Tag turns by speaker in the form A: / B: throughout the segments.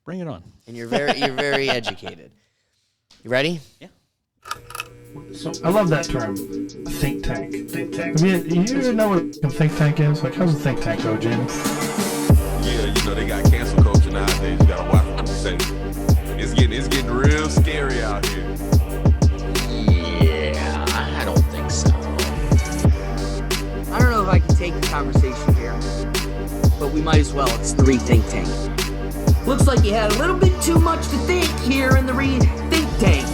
A: Bring it on.
B: And you're very educated. You ready?
A: Yeah.
C: So I love that term, think tank. Think tank. You know what a think tank is? Like, how's a think tank go, Jim?
D: Yeah, they got cancel culture nowadays. You gotta watch what you say. It's getting real scary out here.
B: Yeah, I don't think so. I don't know if I can take the conversation here, but we might as well. It's the Rethink Tank. Looks like you had a little bit too much to think here in the Rethink Tank.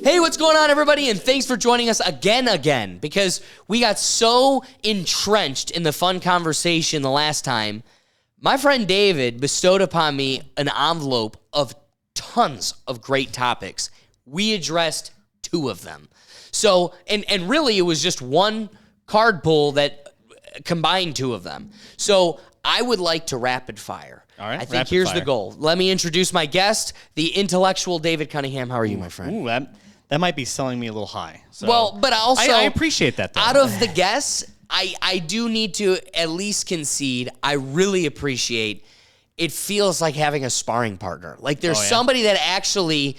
B: Hey, what's going on, everybody? And thanks for joining us again, because we got so entrenched in the fun conversation the last time. My friend David bestowed upon me an envelope of tons of great topics. We addressed 2 of them. So, and really it was just one card pull that combined 2 of them. So I would like to rapid fire.
A: All right,
B: I think here's the goal. Let me introduce my guest, the intellectual David Cunningham. How are you, my friend?
A: Ooh, that might be selling me a little high. So
B: well, but also
A: I appreciate that, though.
B: Out of the guests, I do need to at least concede, I really appreciate it feels like having a sparring partner. Like there's somebody that actually,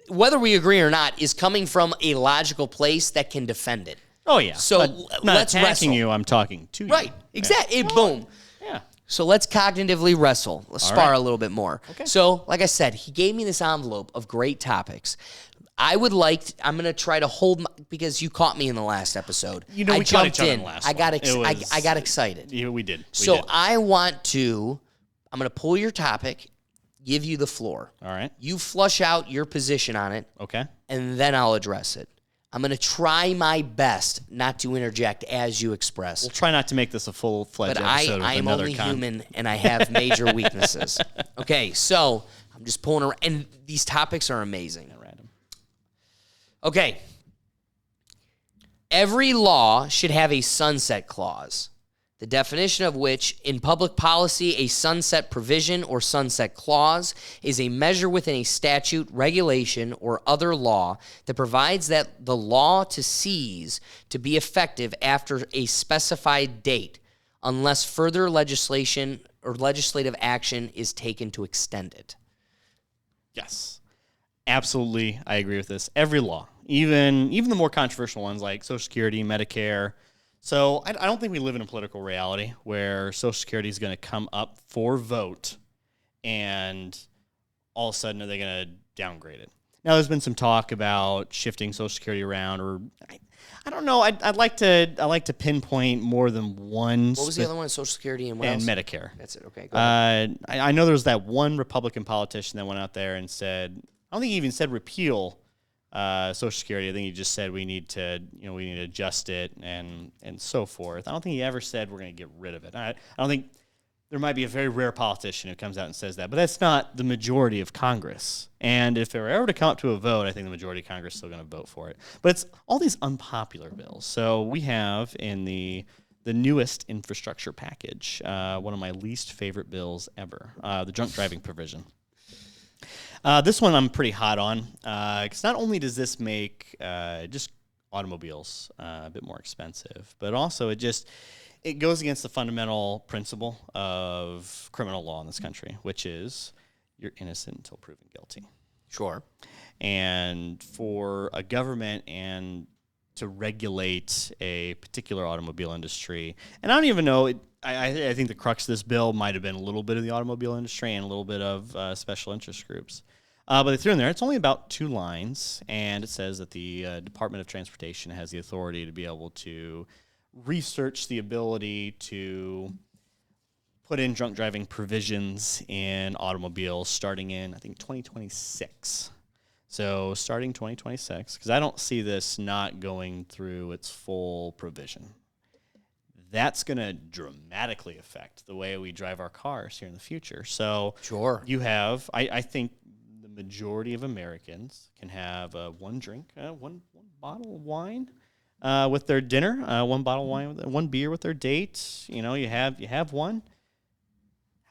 B: whether we agree or not, is coming from a logical place that can defend it.
A: Oh, yeah.
B: So let's
A: attacking
B: wrestle.
A: you, I'm talking to you.
B: Right, exactly. Boom.
A: Yeah.
B: So let's cognitively wrestle. Let's spar a little bit more.
A: Okay.
B: So, like I said, he gave me this envelope of great topics. I'm going to try to hold because you caught me in the last episode.
A: We
B: I
A: caught
B: jumped
A: each other
B: in.
A: in the last
B: I got
A: one.
B: I got excited.
A: Yeah, we did.
B: I'm going to pull your topic, give you the floor.
A: All right.
B: You flush out your position on it.
A: Okay.
B: And then I'll address it. I'm going to try my best not to interject as you express.
A: We'll try not to make this a full-fledged episode.
B: I am only human, and I have major weaknesses. Okay, so I'm just pulling around, and these topics are amazing.
A: Random.
B: Okay. Every law should have a sunset clause, the definition of which, in public policy, a sunset provision or sunset clause is a measure within a statute, regulation, or other law that provides that the law to cease to be effective after a specified date, unless further legislation or legislative action is taken to extend it.
A: Yes. Absolutely, I agree with this. Every law, even the more controversial ones like Social Security, Medicare. So I don't think we live in a political reality where Social Security is going to come up for vote and all of a sudden are they going to downgrade it. Now, there's been some talk about shifting Social Security around, or I don't know. I'd like to pinpoint more than one.
B: What was the other one? Social Security and what else?
A: Medicare.
B: That's it. Okay. Go ahead.
A: I know there was that one Republican politician that went out there and said, I don't think he even said repeal Social Security. I think he just said we need to adjust it and so forth. I don't think he ever said we're going to get rid of it. I don't think there might be a very rare politician who comes out and says that, but that's not the majority of Congress. And if it were ever to come up to a vote, I think the majority of Congress is still going to vote for it. But it's all these unpopular bills. So we have in the newest infrastructure package, one of my least favorite bills ever, the drunk driving provision. This one I'm pretty hot on, because not only does this make just automobiles a bit more expensive, but also it goes against the fundamental principle of criminal law in this country, which is you're innocent until proven guilty.
B: Sure.
A: And for a government and to regulate a particular automobile industry, and I don't even know, I think the crux of this bill might have been a little bit of the automobile industry and a little bit of special interest groups. But they threw in there, it's only about 2 lines, and it says that the Department of Transportation has the authority to be able to research the ability to put in drunk driving provisions in automobiles starting in, I think, 2026. So starting 2026, because I don't see this not going through its full provision. That's going to dramatically affect the way we drive our cars here in the future. So
B: Sure.
A: You have, I think the majority of Americans can have one drink, one bottle of wine with their dinner, one bottle of wine, one beer with their date. You have one.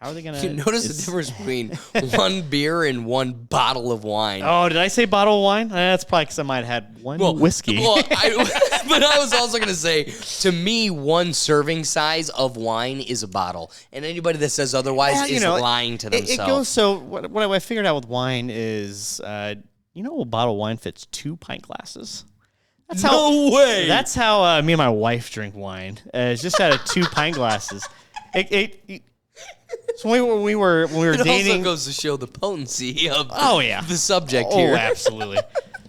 A: How are they going
B: You notice the difference between one beer and one bottle of wine.
A: Oh, did I say bottle of wine? That's probably because I might have had one whiskey.
B: But I was also going to say, to me, one serving size of wine is a bottle. And anybody that says otherwise is lying to themselves.
A: It goes, so what I figured out with wine is, a bottle of wine fits 2 pint glasses.
B: No way.
A: That's how me and my wife drink wine. It's just out of 2 pint glasses. So when we were dating,
B: it also goes to show the potency of the subject
A: here.
B: here.
A: Oh, absolutely.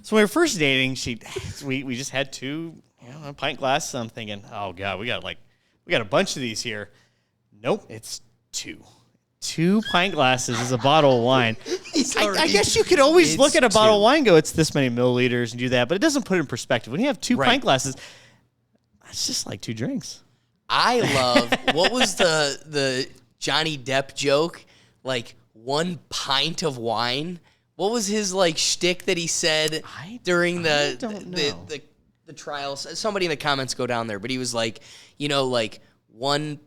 A: So when we were first dating, we just had 2 pint glasses. I'm thinking, oh god, we got a bunch of these here. Nope, it's 2. 2 pint glasses is a bottle of wine. I guess you could always look at a bottle of wine and go, it's this many milliliters and do that, but it doesn't put it in perspective. When you have 2 pint glasses, that's just like 2 drinks.
B: I love, what was the Johnny Depp joke? Like 1 pint of wine? What was his shtick that he said during the trial? Somebody in the comments go down there, but he was like, one.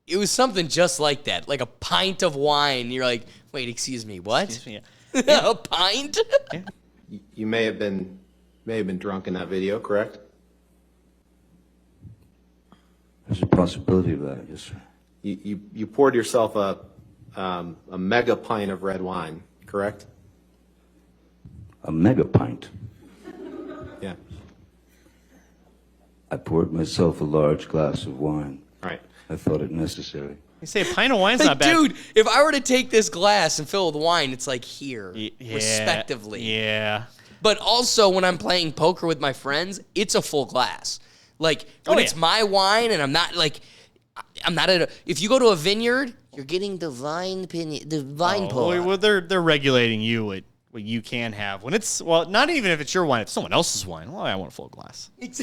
B: It was something just like that, like a pint of wine. You're like, wait, excuse me, what?
A: Excuse me, yeah.
B: A pint?
E: Yeah. You may have been drunk in that video, correct?
F: There's a possibility of that, yes, sir.
E: You poured yourself a mega pint of red wine, correct?
F: A mega pint?
E: Yeah.
F: I poured myself a large glass of wine.
E: Right.
F: I thought it necessary.
A: You say a pint of wine's not bad.
B: Dude, if I were to take this glass and fill it with wine, it's like here, respectively.
A: Yeah.
B: But also, when I'm playing poker with my friends, it's a full glass. Like, when it's my wine and I'm not if you go to a vineyard, you're getting the vine pour.
A: Well, they're regulating you what you can have. When it's, not even if it's your wine, if someone else's wine, well, I want a full glass. It's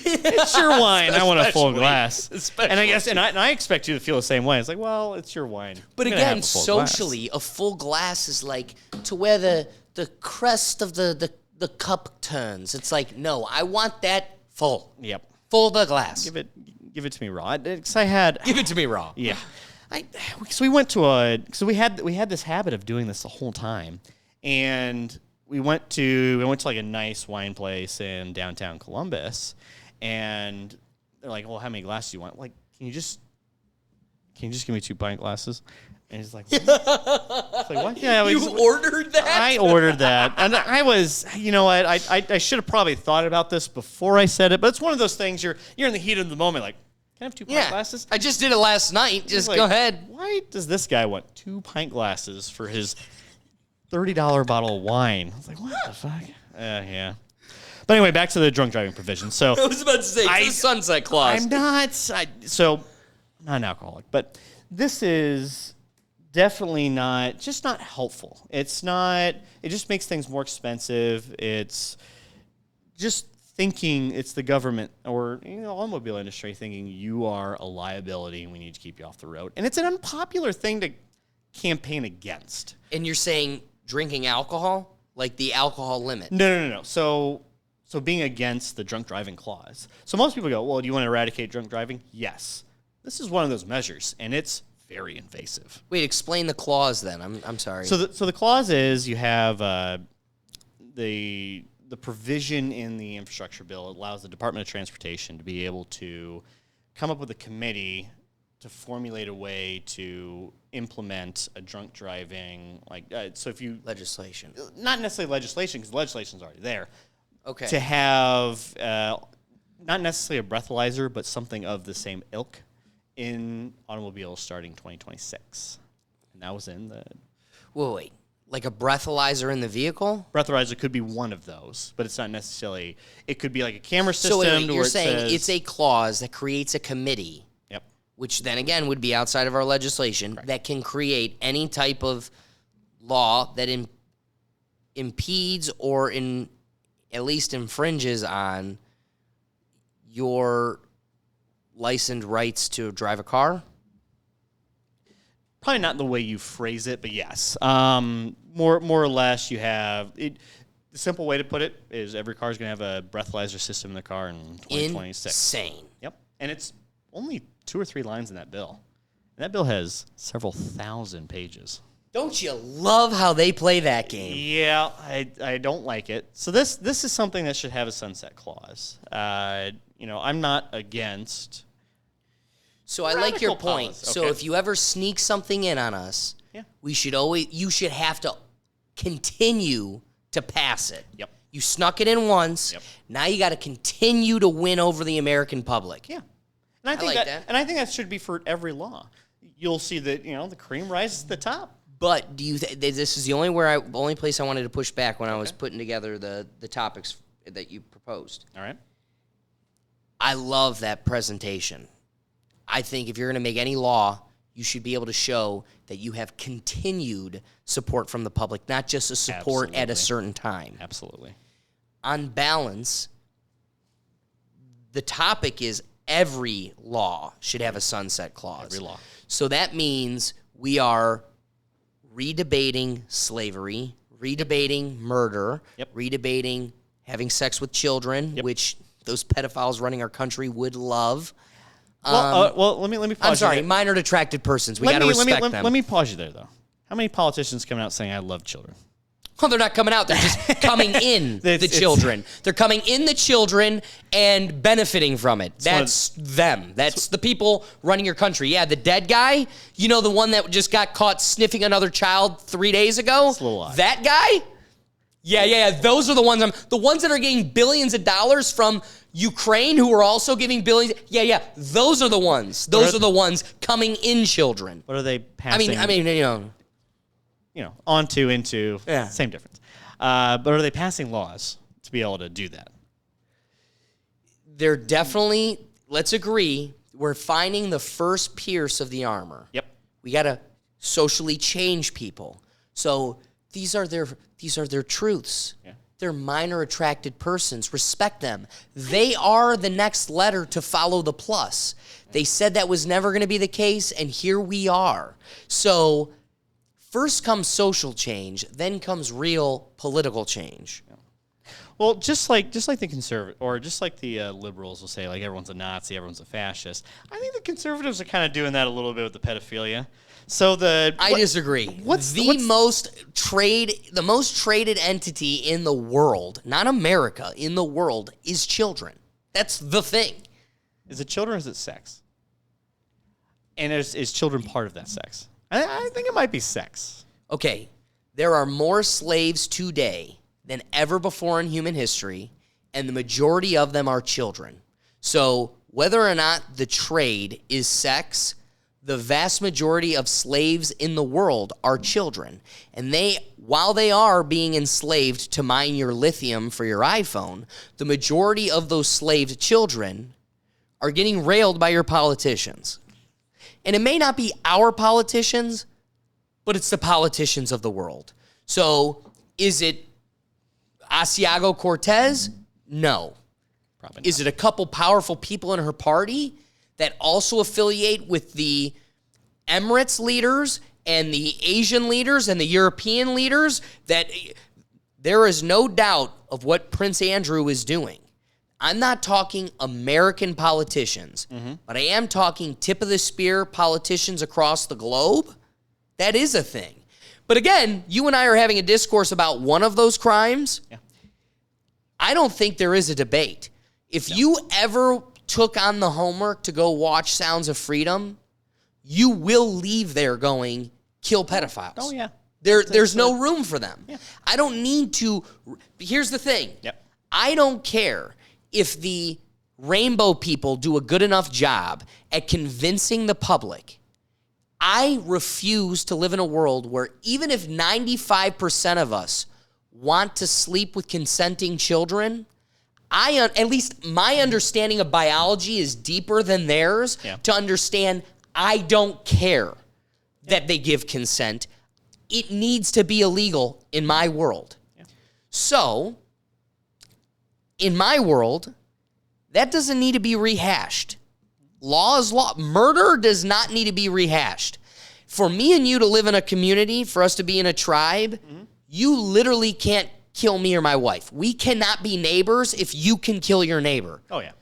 A: your wine, I want a full glass. And I guess, and I expect you to feel the same way. It's like, well, it's your wine.
B: But again, socially, a full glass is like to where the crest of the cup turns. It's like, no, I want that full.
A: Yep.
B: Full the glass.
A: Give it to me raw. Because I had.
B: Give it to me raw.
A: Yeah. So we went to we had this habit of doing this the whole time. And we went to like a nice wine place in downtown Columbus, and they're like, "Well, how many glasses do you want?" Like, can you just give me 2 pint glasses? And he's like, "What?" It's like, what? Yeah,
B: you ordered that?
A: I ordered that, and I was, I should have probably thought about this before I said it, but it's one of those things you're in the heat of the moment, like, can I have 2 pint glasses?
B: I just did it last night. Just go ahead.
A: Why does this guy want 2 pint glasses for his $30 bottle of wine? I was like, what the fuck? Yeah. But anyway, back to the drunk driving provision. So
B: I was about to say, it's the sunset clause.
A: I'm not an alcoholic, but this is definitely not helpful. It just makes things more expensive. It's just thinking it's the government or automobile industry thinking you are a liability and we need to keep you off the road. And it's an unpopular thing to campaign against.
B: And you're saying drinking alcohol? Like the alcohol limit?
A: No. So being against the drunk driving clause. So most people go, well, do you want to eradicate drunk driving? Yes. This is one of those measures, and it's very invasive.
B: Wait, explain the clause then. I'm sorry.
A: So the clause is you have the provision in the infrastructure bill allows the Department of Transportation to be able to come up with a committee to formulate a way to implement a drunk driving, so if you...
B: Legislation.
A: Not necessarily legislation, because the legislation's already there.
B: Okay.
A: To have, not necessarily a breathalyzer, but something of the same ilk in automobiles starting 2026. And that was in the...
B: Wait. Like a breathalyzer in the vehicle?
A: Breathalyzer could be one of those, but it's not necessarily... It could be like a camera system.
B: So wait, you're
A: where
B: saying it's a clause that creates a committee...
A: Yep.
B: Which then again would be outside of our legislation, correct, that can create any type of law that impedes or at least infringes on your licensed rights to drive a car?
A: Probably not the way you phrase it, but yes. More or less, you have it. The simple way to put it is every car is going to have a breathalyzer system in the car in 2026.
B: Insane.
A: Yep, and it's only 2 or 3 lines in that bill. That bill has several thousand pages.
B: Don't you love how they play that game?
A: Yeah, I don't like it. So this is something that should have a sunset clause. I'm not against.
B: So I like your point.
A: Policy.
B: So
A: Okay.
B: if you ever sneak something in on us,
A: Yeah.
B: you should have to continue to pass it.
A: Yep.
B: You snuck it in once.
A: Yep.
B: Now you got to continue to win over the American public.
A: Yeah. And I think
B: like that.
A: And I think that should be for every law. You'll see that the cream rises to the top.
B: But do you? This is the only place I wanted to push back when I was putting together the topics that you proposed.
A: All right.
B: I love that presentation. I think if you're going to make any law, you should be able to show that you have continued support from the public, not just a support at a
A: Absolutely.
B: certain time.
A: Absolutely.
B: On balance, the topic is every law should have a sunset clause.
A: Every law.
B: So that means we are redebating slavery, redebating murder,
A: Yep.
B: redebating having sex with children, which those pedophiles running our country would love.
A: Well, let me pause.
B: I'm
A: you
B: sorry,
A: there.
B: minor attracted persons. We got to respect them.
A: Let me pause you there, though. How many politicians coming out saying I love children?
B: Well, they're not coming out. They're just coming in the children. They're coming in the children and benefiting from it. That's them. That's the people running your country. Yeah, the dead guy, the one that just got caught sniffing another child 3 days ago?
A: It's a little odd.
B: That guy? Yeah. Those are the ones the ones that are getting billions of dollars from Ukraine who are also giving billions. Yeah. Those are the ones. Those are the ones coming in children.
A: What are they passing?
B: I mean,
A: onto, into,
B: Yeah.
A: same difference. But are they passing laws to be able to do that?
B: they're definitely, let's agree, we're finding the first pierce of the armor.
A: Yep.
B: We got to socially change people. So these are their truths.
A: Yeah.
B: They're minor attracted persons. Respect them. They are the next letter to follow the plus. They said that was never going to be the case, and here we are. So first comes social change, then comes real political change.
A: Well, just like the conservative, or just like the liberals will say, like everyone's a Nazi, everyone's a fascist. I think the conservatives are kind of doing that a little bit with the pedophilia. So
B: I disagree. The most traded entity in the world, not America, in the world, is children. That's the thing.
A: Is it children or is it sex? And is children part of that sex? I think it might be sex.
B: Okay, there are more slaves today than ever before in human history, and the majority of them are children. So whether or not the trade is sex, the vast majority of slaves in the world are children. And while they are being enslaved to mine your lithium for your iPhone, the majority of those slaved children are getting railed by your politicians. And it may not be our politicians, but it's the politicians of the world. So is it Asiago Cortez? No.
A: Probably not.
B: Is it a couple powerful people in her party that also affiliate with the Emirates leaders and the Asian leaders and the European leaders? That there is no doubt of what Prince Andrew is doing. I'm not talking American politicians, but I am talking tip of the spear politicians across the globe. That is a thing. But again, you and I are having a discourse about one of those crimes.
A: Yeah.
B: I don't think there is a debate. If you ever took on the homework to go watch Sounds of Freedom, you will leave there going, kill pedophiles.
A: Oh, yeah.
B: There's no room for them.
A: Yeah.
B: I don't need to. Here's the thing.
A: Yep.
B: I don't care if the rainbow people do a good enough job at convincing the public. I refuse to live in a world where even if 95% of us want to sleep with consenting children, at least my understanding of biology is deeper than theirs to understand I don't care that they give consent. It needs to be illegal in my world. Yeah. So, in my world, that doesn't need to be rehashed. Law is law. Murder does not need to be rehashed. For me and you to live in a community, for us to be in a tribe, you literally can't kill me or my wife. We cannot be neighbors if you can kill your neighbor.
A: Oh, yeah.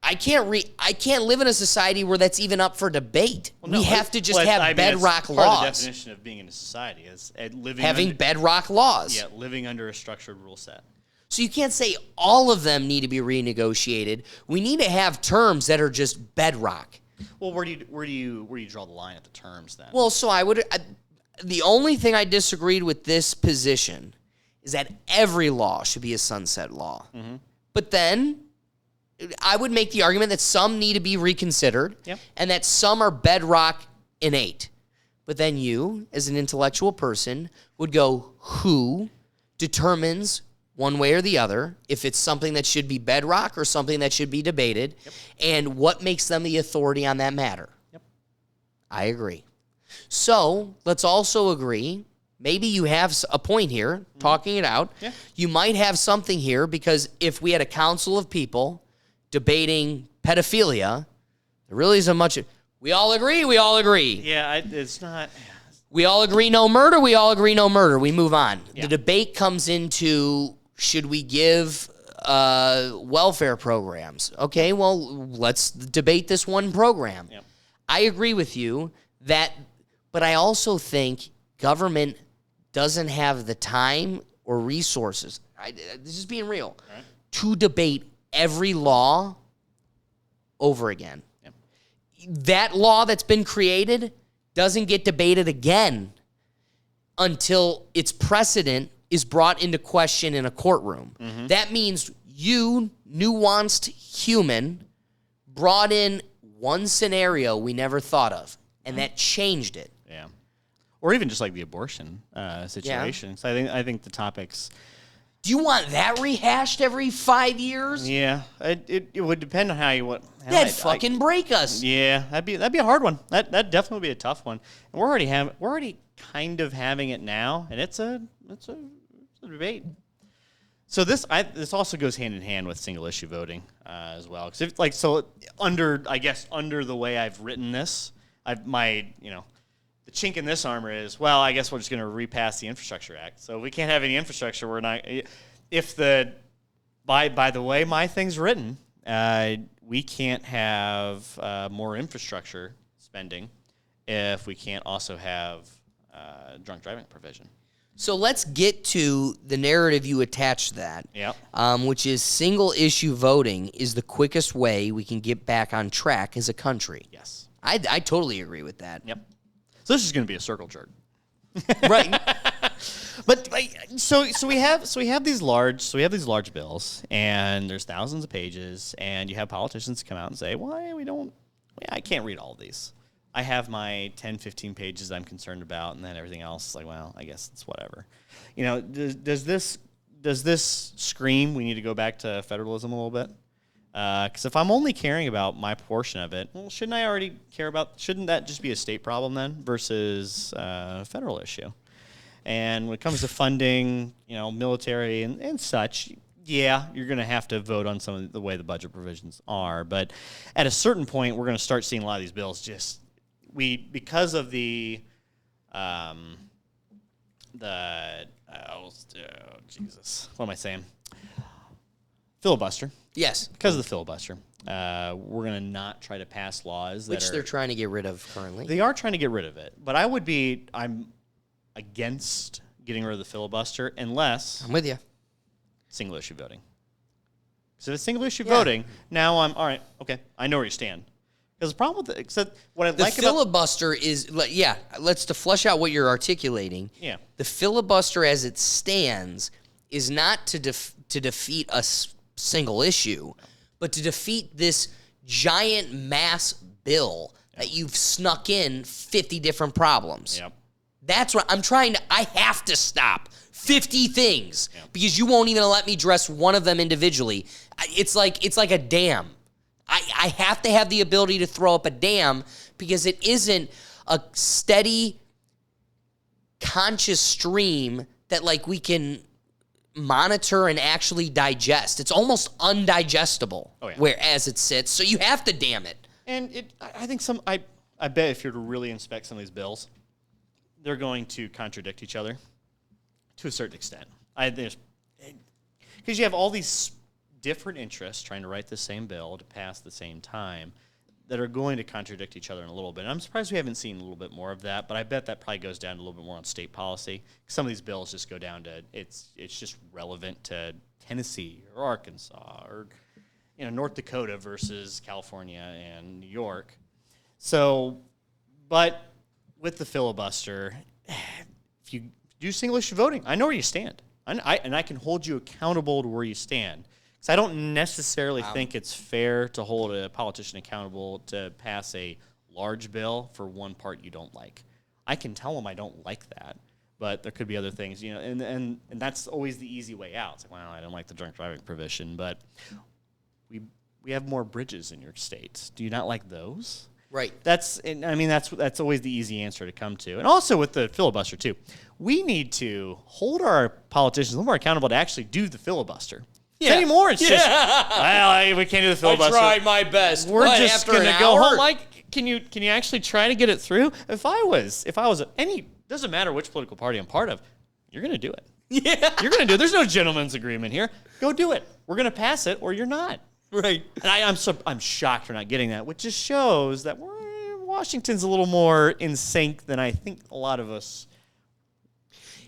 B: I can't live in a society where that's even up for debate.
A: Well, no,
B: we have to just
A: well,
B: have
A: I mean,
B: bedrock
A: it's part of the
B: laws.
A: definition of being in a society is living
B: Having
A: under,
B: bedrock laws.
A: yeah, living under a structured rule set.
B: So you can't say all of them need to be renegotiated. We need to have terms that are just bedrock.
A: Well, where do you draw the line at the terms then?
B: Well, so the only thing I disagreed with this position is that every law should be a sunset law.
A: Mm-hmm.
B: But then I would make the argument that some need to be reconsidered and that some are bedrock innate. But then you, as an intellectual person, would go, who determines one way or the other if it's something that should be bedrock or something that should be debated, and what makes them the authority on that matter?
A: Yep.
B: I agree. So let's also agree, maybe you have a point here, talking it out.
A: Yeah.
B: You might have something here because if we had a council of people debating pedophilia, there really isn't much. We all agree.
A: Yeah, it's not.
B: We all agree no murder. We all agree no murder. We move on.
A: Yeah.
B: The debate comes into, should we give welfare programs? Okay, well, let's debate this one program.
A: Yep.
B: I agree with you that, but I also think government doesn't have the time or resources, this is being real,
A: Right.
B: to debate every law over again.
A: Yep.
B: That law that's been created doesn't get debated again until its precedent is brought into question in a courtroom.
A: Mm-hmm.
B: That means you, nuanced human, brought in one scenario we never thought of, and that changed it.
A: Yeah. Or even just like the abortion situation. So I think the topics.
B: Do you want that rehashed every 5 years?
A: Yeah, it would depend on how you want.
B: That'd fucking break us.
A: Yeah, that'd be a hard one. That definitely would be a tough one. And we're already kind of having it now, and it's a debate. So this also goes hand in hand with single issue voting as well. Because under the way I've written this, the chink in this armor is, well, I guess we're just going to repass the Infrastructure Act. So if we can't have any infrastructure, we're not. If by the way my thing's written, we can't have more infrastructure spending if we can't also have drunk driving provision.
B: So let's get to the narrative you attach to that, which is single issue voting is the quickest way we can get back on track as a country.
A: Yes.
B: I totally agree with that.
A: Yep. So this is going to be a circle jerk.
B: Right.
A: But so we have these large bills, and there's thousands of pages, and you have politicians come out and say, I can't read all of these. I have my 10, 15 pages I'm concerned about, and then everything else is like, well, I guess it's whatever. Does this scream we need to go back to federalism a little bit? Because if I'm only caring about my portion of it, well, shouldn't that just be a state problem then versus a federal issue? And when it comes to funding, military and such, yeah, you're going to have to vote on some of the way the budget provisions are. But at a certain point, we're going to start seeing a lot of these bills because of the Jesus, what am I saying? Filibuster.
B: Yes.
A: Because of the filibuster, we're going to not try to pass laws
B: Which they're trying to get rid of currently.
A: They are trying to get rid of it, but I'm against getting rid of the filibuster unless
B: I'm with you.
A: Single issue voting. So if it's single issue voting, now I'm all right. Okay, I know where you stand. Because the problem with it, except what I
B: The filibuster is, let's to flesh out what you're articulating.
A: Yeah.
B: The filibuster as it stands is not to defeat a single issue, but to defeat this giant mass bill that you've snuck in 50 different problems.
A: Yep.
B: That's what I'm I have to stop 50 things because you won't even let me address one of them individually. It's like a dam. I have to have the ability to throw up a dam because it isn't a steady, conscious stream that we can monitor and actually digest. It's almost undigestible as it sits, so you have to dam it.
A: And I think I bet if you were to really inspect some of these bills, they're going to contradict each other to a certain extent. Because you have all these different interests trying to write the same bill to pass the same time that are going to contradict each other in a little bit. And I'm surprised we haven't seen a little bit more of that, but I bet that probably goes down a little bit more on state policy. Some of these bills just go down to it's just relevant to Tennessee or Arkansas or North Dakota versus California and New York. So, but with the filibuster, if you do single issue voting, I know where you stand. And I can hold you accountable to where you stand. Because I don't necessarily think it's fair to hold a politician accountable to pass a large bill for one part you don't like. I can tell them I don't like that, but there could be other things, and that's always the easy way out. It's like, well, I don't like the drunk driving provision, but we have more bridges in your state. Do you not like those?
B: Right.
A: That's always the easy answer to come to. And also with the filibuster too, we need to hold our politicians a little more accountable to actually do the filibuster. Yeah. Anymore, it's just, well, we can't do the filibuster.
B: I tried my best.
A: We're just going to go home. Like, can you actually try to get it through? If I was doesn't matter which political party I'm part of, you're going to do it.
B: Yeah.
A: You're going to do it. There's no gentleman's agreement here. Go do it. We're going to pass it or you're not.
B: Right.
A: And I'm shocked for not getting that, which just shows that Washington's a little more in sync than I think a lot of us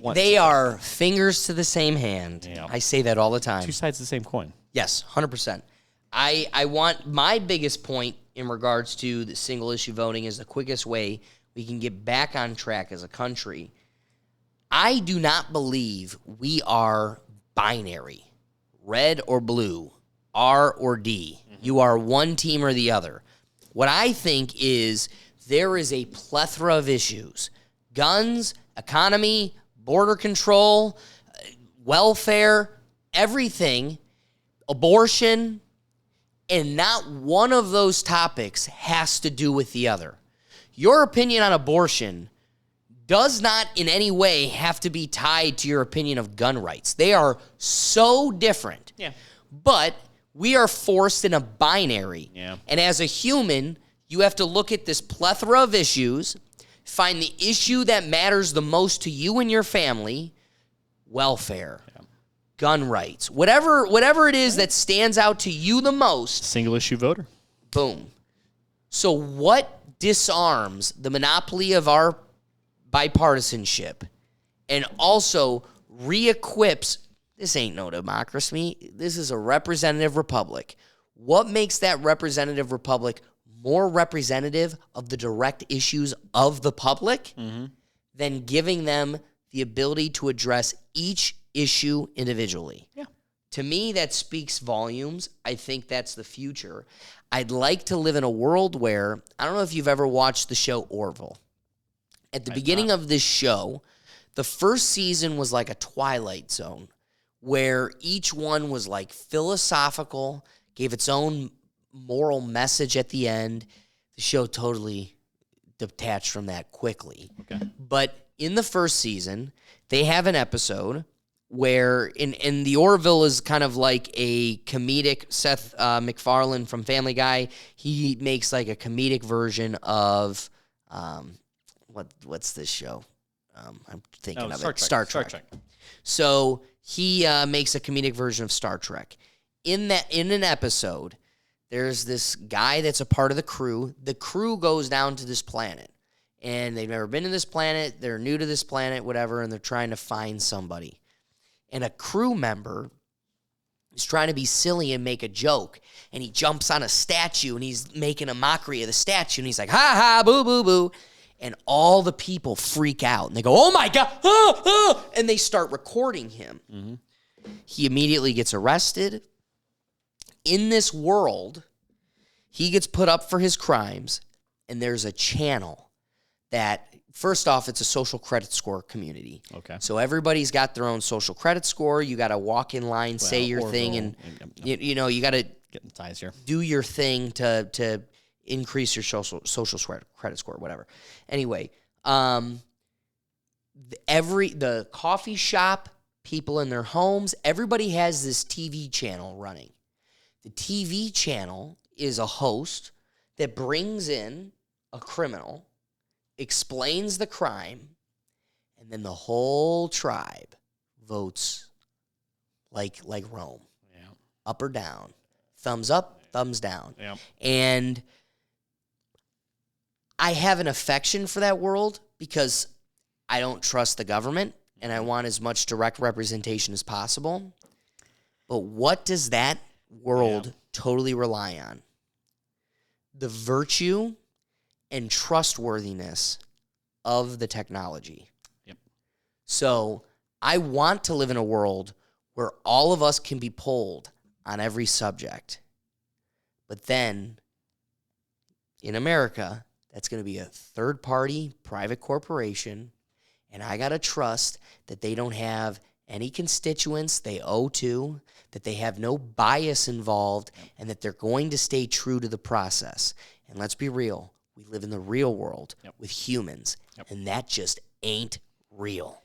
A: want.
B: They are fingers to the same hand.
A: Yeah.
B: I say that all the time.
A: Two sides of the same coin.
B: Yes, 100%. I want my biggest point in regards to the single issue voting is the quickest way we can get back on track as a country. I do not believe we are binary, red or blue, R or D. Mm-hmm. You are one team or the other. What I think is there is a plethora of issues. Guns, economy, border control, welfare, everything, abortion, and not one of those topics has to do with the other. Your opinion on abortion does not in any way have to be tied to your opinion of gun rights. They are so different.
A: Yeah.
B: But we are forced in a binary.
A: Yeah.
B: And as a human, you have to look at this plethora of issues, find the issue that matters the most to you and your family, welfare, gun rights, whatever it is that stands out to you the most.
A: Single issue voter.
B: Boom. So what disarms the monopoly of our bipartisanship and also re-equips, this ain't no democracy, this is a representative republic. What makes that representative republic more representative of the direct issues of the public than giving them the ability to address each issue individually?
A: Yeah.
B: To me, that speaks volumes. I think that's the future. I'd like to live in a world where, I don't know if you've ever watched the show Orville. At the beginning of this show, the first season was like a Twilight Zone, where each one was like philosophical, gave its own moral message at the end. The show totally detached from that quickly.
A: Okay.
B: But in the first season, they have an episode where in the Orville is kind of like a comedic, Seth MacFarlane from Family Guy, he makes like a comedic version of, what's this show? I'm thinking of it. Star Trek. So he makes a comedic version of Star Trek. In an episode, there's this guy that's a part of the crew. The crew goes down to this planet, and they've never been to this planet. They're new to this planet, whatever, and they're trying to find somebody. And a crew member is trying to be silly and make a joke, and he jumps on a statue, and he's making a mockery of the statue, and he's like, ha, ha, boo, boo, boo. And all the people freak out, and they go, oh, my God, ah, ah, and they start recording him. Mm-hmm. He immediately gets arrested. In this world, he gets put up for his crimes, and there's a channel that, first off, it's a social credit score community. Okay. So everybody's got their own social credit score. You got to walk in line, say your thing, and you know you got to
A: get in ties here.
B: Do your thing to increase your social credit score, whatever. Anyway, the coffee shop, people in their homes, everybody has this TV channel running. The TV channel is a host that brings in a criminal, explains the crime, and then the whole tribe votes like Rome. up or down, thumbs up, thumbs down.
A: Yeah.
B: And I have an affection for that world because I don't trust the government and I want as much direct representation as possible. But what does that world totally rely on? The virtue and trustworthiness of the technology.
A: Yep.
B: So I want to live in a world where all of us can be polled on every subject. But then in America, that's going to be a third-party private corporation, and I got to trust that they don't have any constituents they owe to, that they have no bias involved, and that they're going to stay true to the process. And let's be real. We live in the real world with humans, and that just ain't real.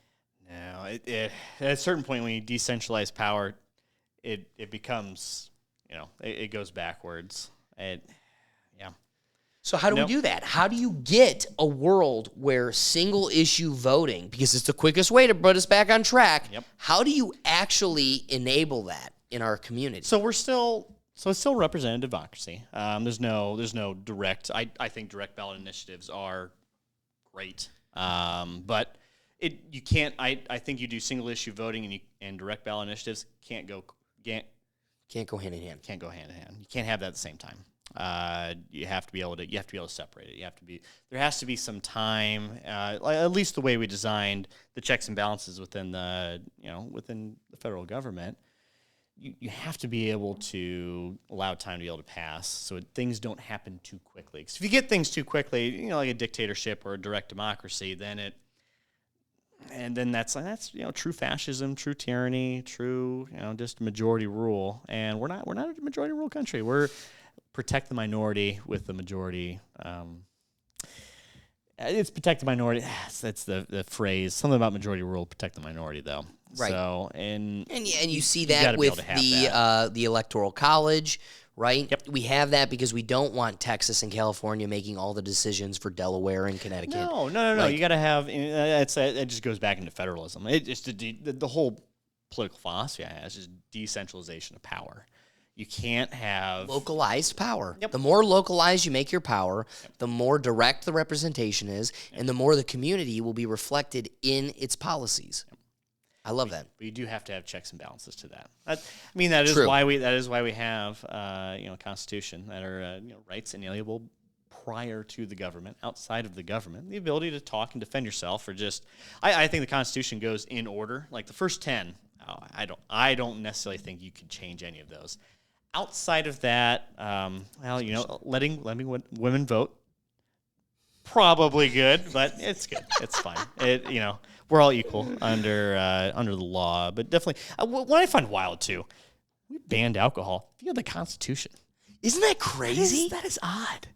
A: No, at a certain point when you decentralize power, it becomes, it goes backwards.
B: So how do we do that? How do you get a world where single-issue voting, because it's the quickest way to put us back on track, how do you actually enable that in our community?
A: So it's still representative democracy. There's no direct. I think direct ballot initiatives are great, but you can't. I think you do single issue voting and direct ballot initiatives can't go
B: hand in hand.
A: Can't go hand in hand. You can't have that at the same time. You have to be able to separate it. There has to be some time, at least the way we designed the checks and balances within the federal government. You have to be able to allow time to be able to pass so things don't happen too quickly. Because if you get things too quickly, like a dictatorship or a direct democracy, then that's true fascism, true tyranny, true just majority rule. And we're not a majority rule country. We're protect the minority with the majority. It's protect the minority. That's the phrase. Something about majority rule, protect the minority, though.
B: Right.
A: So and
B: you see that with the Electoral College, right?
A: Yep.
B: We have that because we don't want Texas and California making all the decisions for Delaware and Connecticut.
A: No. You got to have. It just goes back into federalism. It's the whole political philosophy I have is just decentralization of power. You can't have
B: localized power.
A: Yep.
B: The more localized you make your power, the more direct the representation is, and the more the community will be reflected in its policies. I love that.
A: But you do have to have checks and balances to that. That is
B: True.
A: why we have a constitution that are rights inalienable prior to the government, outside of the government, the ability to talk and defend yourself, or just I think the Constitution goes in order. Like the first 10, I don't necessarily think you could change any of those. Outside of that, letting women vote, probably good, but it's good. It's fine. We're all equal under the law, but definitely what I find wild too, we banned alcohol via the Constitution.
B: Isn't that crazy?
A: That is odd.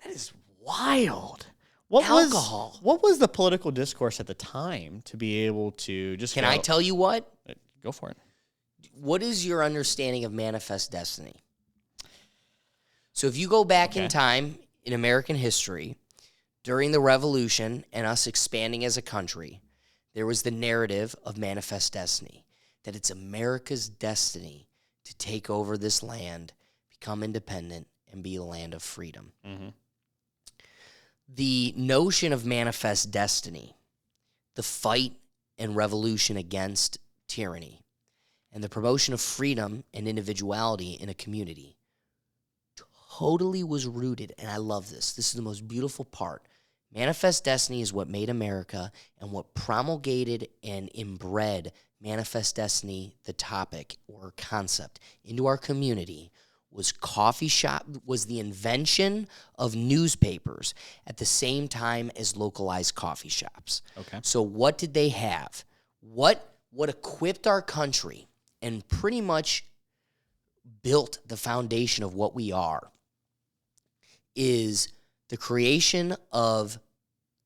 A: That is wild.
B: Alcohol.
A: What was the political discourse at the time to be able to just?
B: Can I tell you what?
A: Go for it.
B: What is your understanding of manifest destiny? So if you go back in time in American history, during the Revolution and us expanding as a country, there was the narrative of manifest destiny, that it's America's destiny to take over this land, become independent, and be a land of freedom. Mm-hmm. The notion of manifest destiny, the fight and revolution against tyranny, and the promotion of freedom and individuality in a community totally was rooted, and I love this. This is the most beautiful part. Manifest destiny is what made America, and what promulgated and inbred manifest destiny, the topic or concept, into our community was the invention of newspapers at the same time as localized coffee shops.
A: Okay.
B: So what did they have? What equipped our country and pretty much built the foundation of what we are is the creation of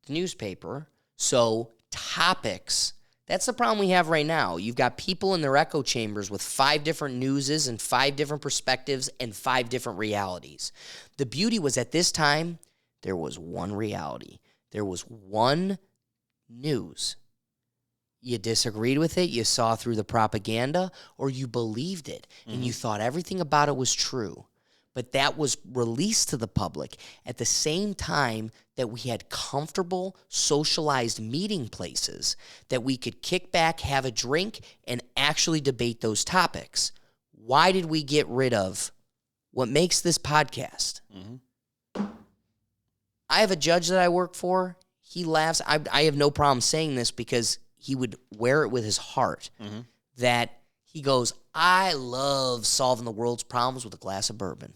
B: the newspaper. So topics, that's the problem we have right now. You've got people in their echo chambers with 5 different newses and 5 different perspectives and 5 different realities. The beauty was at this time, there was one reality. There was one news. you disagreed with it, you saw through the propaganda, or you believed it and you thought everything about it was true. But that was released to the public at the same time that we had comfortable, socialized meeting places that we could kick back, have a drink, and actually debate those topics. Why did we get rid of what makes this podcast? I have a judge that I work for. He laughs. I have no problem saying this because he would wear it with his heart. That he goes, I love solving the world's problems with a glass of bourbon.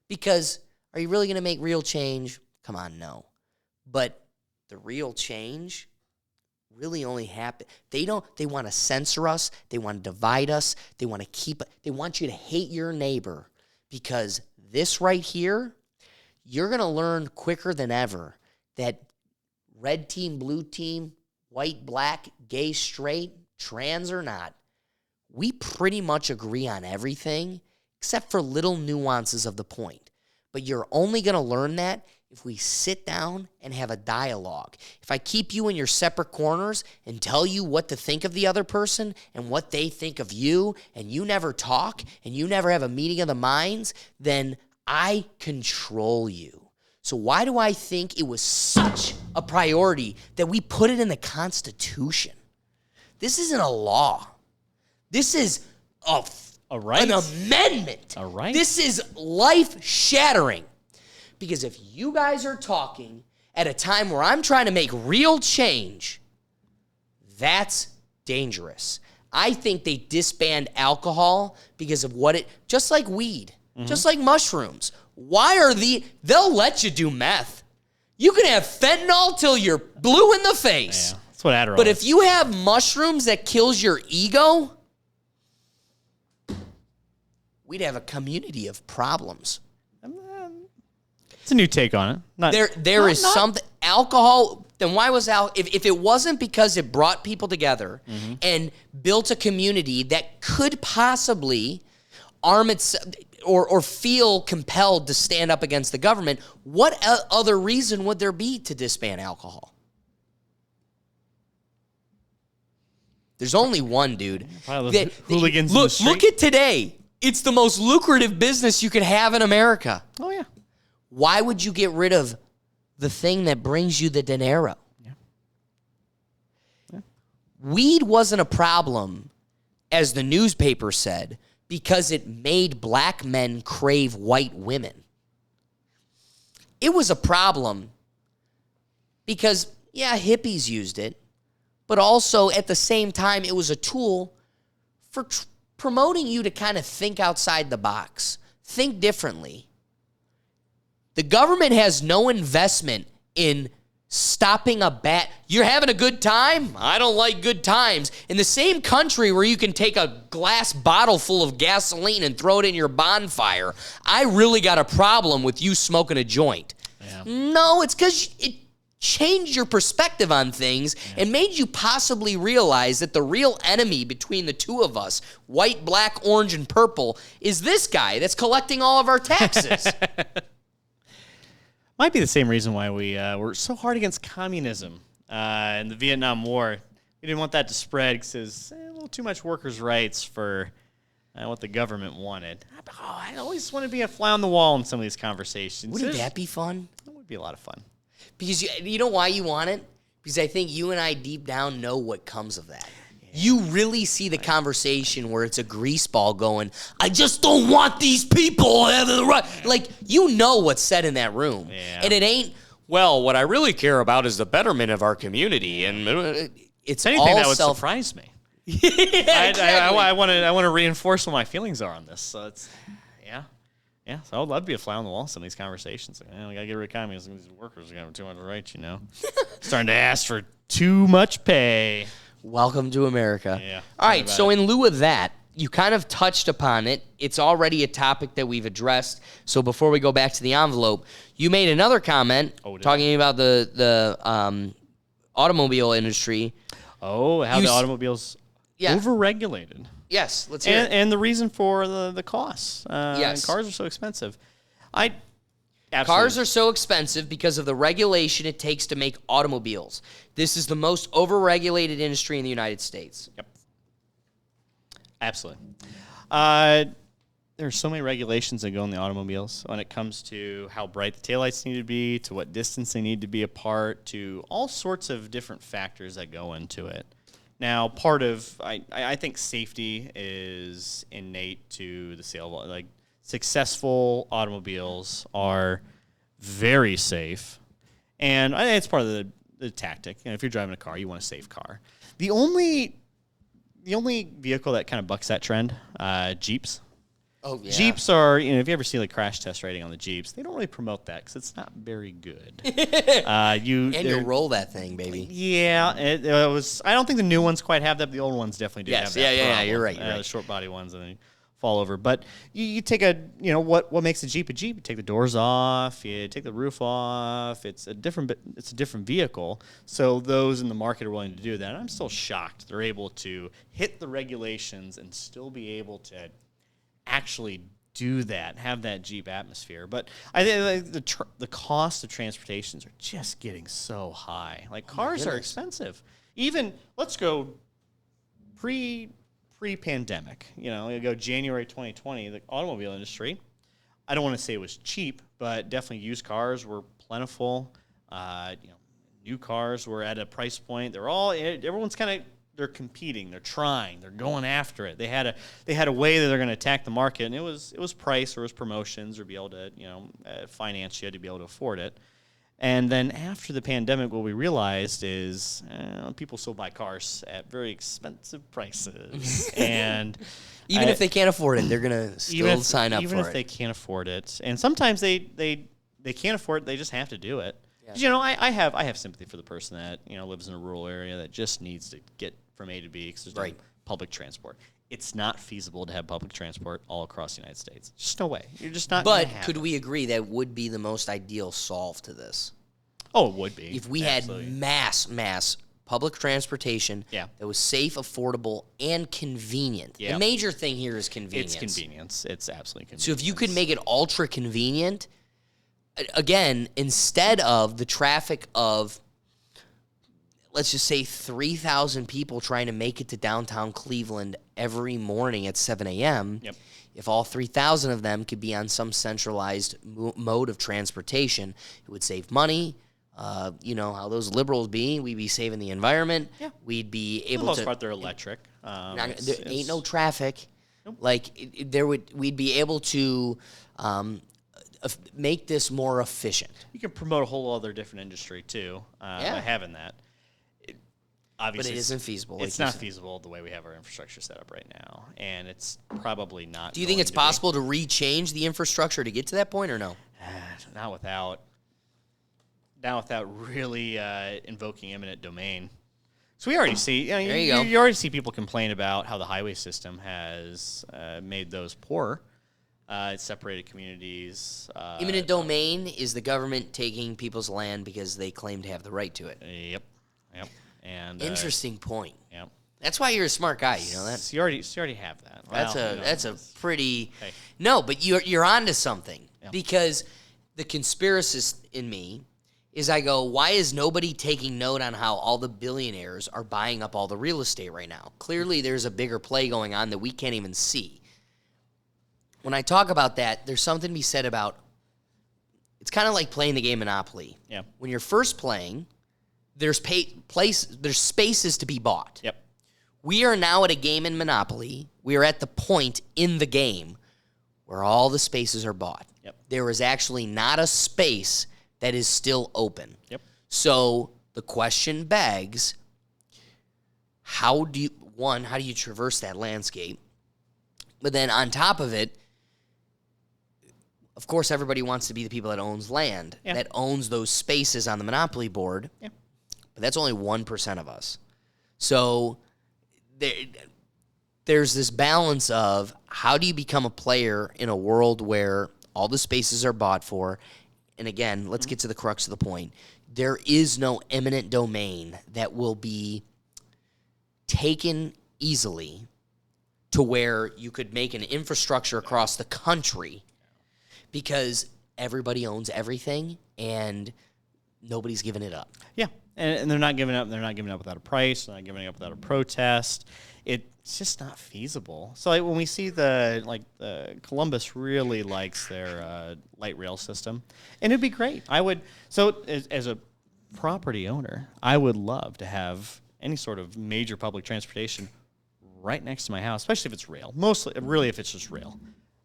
B: Because are you really going to make real change? Come on, no. But the real change really only happen. They want to censor us. They want to divide us. They want you to hate your neighbor because this right here, you're going to learn quicker than ever that red team, blue team, white, black, gay, straight, trans or not, we pretty much agree on everything except for little nuances of the point. But you're only going to learn that if we sit down and have a dialogue. If I keep you in your separate corners and tell you what to think of the other person and what they think of you, and you never talk and you never have a meeting of the minds, then I control you. So why do I think it was such a priority that we put it in the Constitution? This isn't a law. This is
A: A right?
B: an amendment.
A: A right?
B: This is life-shattering. Because if you guys are talking at a time where I'm trying to make real change, that's dangerous. I think they disband alcohol because of just like weed, just like mushrooms. They'll let you do meth. You can have fentanyl till you're blue in the face.
A: Yeah, that's what Adderall
B: But
A: is.
B: if you have mushrooms that kills your ego, we'd have a community of problems.
A: It's a new take on it.
B: There is something alcohol. Then why was if it wasn't because it brought people together and built a community that could possibly arm itself or feel compelled to stand up against the government, what other reason would there be to disband alcohol? There's only one, dude.
A: Probably the hooligans in the street.
B: Look at today. It's the most lucrative business you could have in America.
A: Oh, yeah.
B: Why would you get rid of the thing that brings you the dinero?
A: Yeah.
B: Weed wasn't a problem, as the newspaper said, because it made black men crave white women. It was a problem because, hippies used it, but also at the same time, it was a tool for promoting you to kind of think outside the box, think differently. The government has no investment in stopping a bat. You're having a good time? I don't like good times. In the same country where you can take a glass bottle full of gasoline and throw it in your bonfire, I really got a problem with you smoking a joint.
A: Yeah.
B: No, it's because it changed your perspective on things and made you possibly realize that the real enemy between the two of us, white, black, orange, and purple, is this guy that's collecting all of our taxes.
A: Might be the same reason why we were so hard against communism in the Vietnam War. We didn't want that to spread because there's a little too much workers' rights for what the government wanted. I always want to be a fly on the wall in some of these conversations.
B: Wouldn't that be fun?
A: That would be a lot of fun.
B: Because you know why you want it? Because I think you and I deep down know what comes of that. You really see the conversation where it's a greaseball going, I just don't want these people having the right. Like, you know what's said in that room.
A: Yeah.
B: And it ain't, well, what I really care about is the betterment of our community. And it's
A: Anything
B: all
A: that would surprise me. I want to reinforce what my feelings are on this. So it's, yeah. So I would love to be a fly on the wall in some of these conversations. Like, we got to get rid of communism. These workers are going to have too much rights, Starting to ask for too much pay.
B: Welcome to America.
A: Yeah.
B: All right, so in lieu of that, you kind of touched upon it. It's already a topic that we've addressed. So before we go back to the envelope, you made another comment talking about the automobile industry.
A: Oh, how the automobiles overregulated.
B: Yes, let's hear it.
A: And the reason for the costs.
B: Yes.
A: Cars are so expensive. Absolutely.
B: Cars are so expensive because of the regulation it takes to make automobiles. This is the most overregulated industry in the United States.
A: Yep. Absolutely. There are so many regulations that go in the automobiles when it comes to how bright the taillights need to be, to what distance they need to be apart, to all sorts of different factors that go into it. Now, part of, I think safety is innate to the sale. Like, successful automobiles are very safe, and I think it's part of the tactic. If you're driving a car, you want a safe car. The only vehicle that kind of bucks that trend, Jeeps.
B: Oh, yeah.
A: Jeeps are, if you ever see like crash test rating on the Jeeps, they don't really promote that because it's not very good.
B: You roll that thing, baby.
A: Yeah, it was. I don't think the new ones quite have that, but the old ones definitely do have that.
B: Yeah,
A: problem.
B: you're right.
A: The short body ones and they fall over. But you take what makes a Jeep a Jeep? You take the doors off, you take the roof off. It's a different vehicle. So those in the market are willing to do that. And I'm still shocked they're able to hit the regulations and still be able to actually do that, have that Jeep atmosphere. But I think the cost of transportations are just getting so high. Like, cars are expensive. Even, let's go pre-pandemic. You go January 2020, the automobile industry, I don't want to say it was cheap, but definitely used cars were plentiful. New cars were at a price point. Everyone's kind of, they're competing, they're trying, they're going after it. They had a way that they're going to attack the market, and it was price, or it was promotions, or be able to finance you to be able to afford it. And then after the pandemic, what we realized is people still buy cars at very expensive prices, and
B: even if they can't afford it, they're gonna still sign up for it.
A: Even if they can't afford it, and sometimes they can't afford it, they just have to do it. Yeah. I have sympathy for the person that lives in a rural area that just needs to get from A to B because there's no public transport. It's not feasible to have public transport all across the United States. Just no way. You're just not.
B: But could we agree that would be the most ideal solve to this?
A: Oh, it would be.
B: If we had mass public transportation that was safe, affordable, and convenient. Yeah. The major thing here is convenience.
A: It's convenience. It's absolutely convenient.
B: So if you could make it ultra convenient, again, instead of the traffic of, let's just say, 3,000 people trying to make it to downtown Cleveland every morning at 7 a.m., if all 3,000 of them could be on some centralized mode of transportation, it would save money. How those liberals be, we'd be saving the environment. Yeah. We'd be able to... For the most part,
A: they're electric.
B: There ain't no traffic. Nope. We'd be able to... make this more efficient.
A: You can promote a whole other different industry too by having that. Obviously,
B: but it isn't feasible.
A: It's not feasible the way we have our infrastructure set up right now, and it's probably not.
B: Do you think it's possible to rechange the infrastructure to get to that point, or no?
A: Not without really invoking eminent domain. So we already see. You already see people complain about how the highway system has made those poorer. It's separated communities.
B: Eminent domain is the government taking people's land because they claim to have the right to it.
A: Yep. And
B: interesting point.
A: Yep.
B: That's why you're a smart guy. You know that.
A: So you already have that.
B: That's a pretty. Hey. No, but you're onto something because the conspiracist in me is I go, why is nobody taking note on how all the billionaires are buying up all the real estate right now? Clearly, there's a bigger play going on that we can't even see. When I talk about that, there's something to be said about, it's kind of like playing the game Monopoly.
A: Yeah.
B: When you're first playing, there's spaces to be bought.
A: Yep.
B: We are now at a game in Monopoly. We are at the point in the game where all the spaces are bought.
A: Yep.
B: There is actually not a space that is still open.
A: Yep.
B: So the question begs, how do you traverse that landscape? But then on top of it, of course, everybody wants to be the people that owns land, that owns those spaces on the Monopoly board. Yeah. But that's only 1% of us. So there's this balance of how do you become a player in a world where all the spaces are bought for? And again, let's get to the crux of the point. There is no eminent domain that will be taken easily to where you could make an infrastructure across the country, because everybody owns everything, and nobody's giving it up.
A: Yeah, and they're not giving up. They're not giving up without a price. They're not giving up without a protest. It's just not feasible. So like when we see the Columbus really likes their light rail system, and it'd be great. I would. So as a property owner, I would love to have any sort of major public transportation right next to my house, especially if it's rail. Mostly, really, if it's just rail.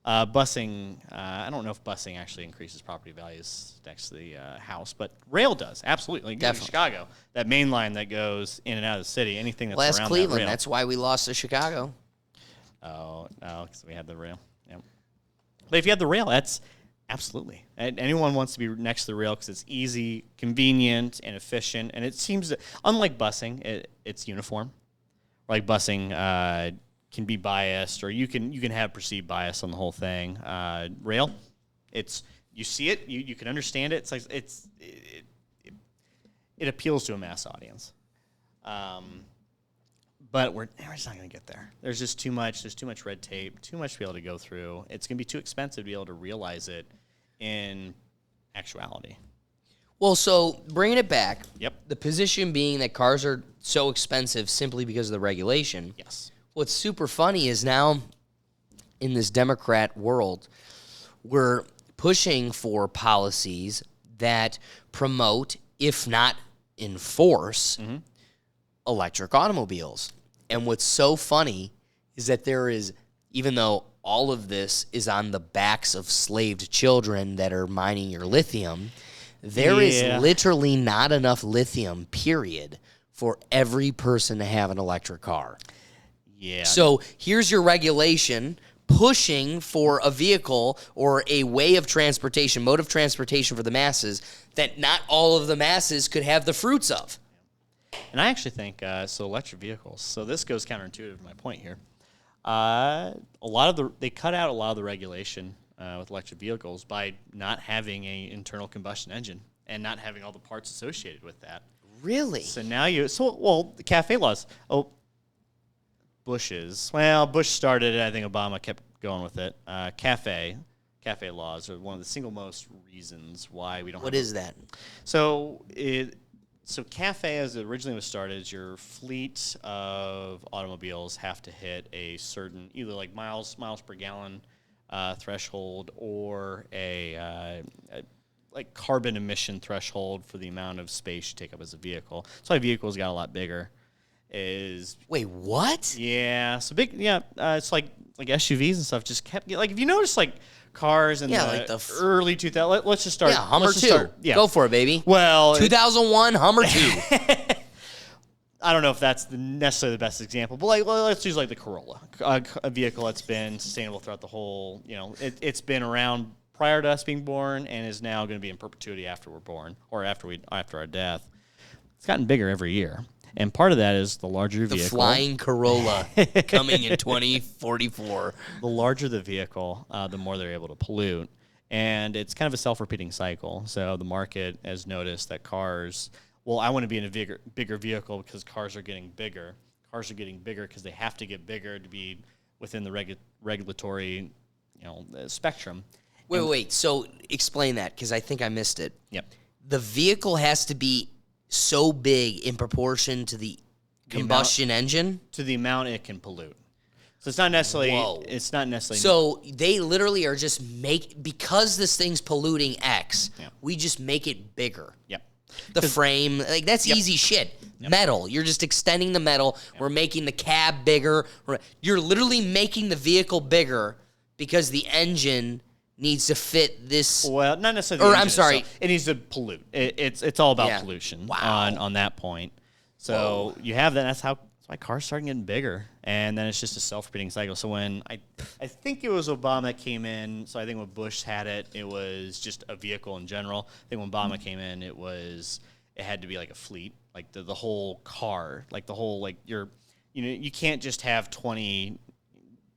A: Busing, I don't know if busing actually increases property values next to the house, but rail does, absolutely. Like in Chicago, that main line that goes in and out of the city, anything that's around
B: Cleveland,
A: that rail.
B: that's why we lost to Chicago.
A: Oh, no, because we had the rail. Yep. But if you have the rail, that's absolutely. Anyone wants to be next to the rail because it's easy, convenient, and efficient, and it seems that, unlike busing, it's uniform. Like busing can be biased, or you can have perceived bias on the whole thing. Rail, you see it, you can understand it. It's like it appeals to a mass audience. But we're just not going to get there. There's just too much. There's too much red tape. Too much to be able to go through. It's going to be too expensive to be able to realize it in actuality.
B: Well, so bringing it back.
A: Yep.
B: The position being that cars are so expensive simply because of the regulation.
A: Yes.
B: What's super funny is now in this Democrat world, we're pushing for policies that promote, if not enforce, electric automobiles. And what's so funny is that there is, even though all of this is on the backs of slaved children that are mining your lithium, there is literally not enough lithium, period, for every person to have an electric car.
A: Yeah.
B: So here's your regulation pushing for a vehicle or a way of transportation, mode of transportation for the masses that not all of the masses could have the fruits of.
A: And I actually think, so electric vehicles, so this goes counterintuitive to my point here. They cut out a lot of the regulation with electric vehicles by not having an internal combustion engine and not having all the parts associated with that.
B: Really?
A: So now the CAFE laws. Bush started it. I think Obama kept going with it. CAFE laws are one of the single most reasons why we don't.
B: What is that?
A: So CAFE, as it originally was started, is your fleet of automobiles have to hit a certain either like miles per gallon threshold or a like carbon emission threshold for the amount of space you take up as a vehicle. So my vehicles got a lot bigger.
B: Wait, what?
A: Yeah, so big. Yeah, it's like SUVs and stuff just kept like if you notice like cars in the early 2000s. Let's just start.
B: Yeah, Hummer 2. Go for it, baby.
A: Well,
B: 2001 Hummer 2.
A: I don't know if that's necessarily the best example, but let's use like the Corolla, a vehicle that's been sustainable throughout the whole. It's been around prior to us being born and is now going to be in perpetuity after we're born or after our death. It's gotten bigger every year. And part of that is the larger vehicle.
B: The flying Corolla coming in 2044.
A: The larger the vehicle, the more they're able to pollute. And it's kind of a self-repeating cycle. So the market has noticed that cars, I want to be in a bigger vehicle because cars are getting bigger. Cars are getting bigger because they have to get bigger to be within the regulatory spectrum.
B: Wait. So explain that because I think I missed it.
A: Yep.
B: The vehicle has to be so big in proportion to the combustion engine?
A: To the amount it can pollute. So it's not necessarily.
B: Whoa.
A: It's not necessarily.
B: So they literally are just because this thing's polluting X, we just make it bigger.
A: Yep.
B: The frame, that's easy shit. Yep. Metal. You're just extending the metal. Yep. We're making the cab bigger. You're literally making the vehicle bigger because the engine needs to fit this.
A: Well, not necessarily.
B: I'm sorry.
A: Itself. It needs to pollute. It's all about pollution.
B: Wow.
A: On that point. So you have that. That's why cars start getting bigger, and then it's just a self-repeating cycle. So when I think it was Obama that came in. So I think when Bush had it, it was just a vehicle in general. I think when Obama came in, it had to be like a fleet, like the whole car, like the whole you can't just have 20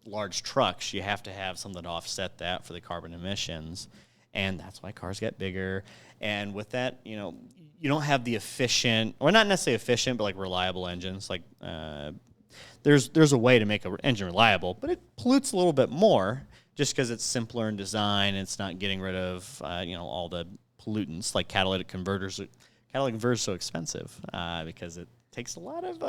A: large trucks. You have to have something to offset that for the carbon emissions, and that's why cars get bigger. And with that, you don't have the efficient, or not necessarily efficient, but like reliable engines. Like there's a way to make an engine reliable, but it pollutes a little bit more just because it's simpler in design. It's not getting rid of all the pollutants like catalytic converters. Catalytic converters are so expensive because it takes a lot of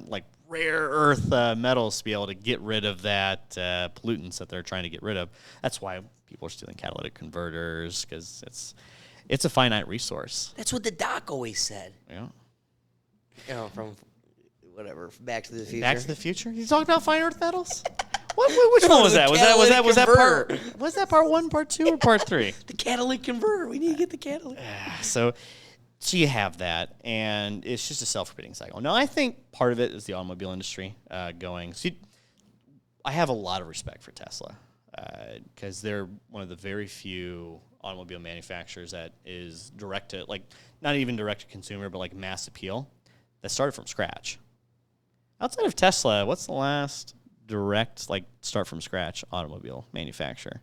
A: like rare earth metals to be able to get rid of that pollutants that they're trying to get rid of. That's why people are stealing catalytic converters, because it's a finite resource.
B: That's what the doc always said.
A: Yeah.
B: From whatever, Back to the Future.
A: Back to the Future? He's talking about fine earth metals? Which one was that? Was that part 1, part 2, or part 3?
B: The catalytic converter. We need to get the catalytic.
A: So you have that, and it's just a self-repeating cycle. Now, I think part of it is the automobile industry going. So I have a lot of respect for Tesla because they're one of the very few automobile manufacturers that is direct to, like, not even direct to consumer, but like mass appeal, that started from scratch. Outside of Tesla, what's the last direct, like, start from scratch automobile manufacturer?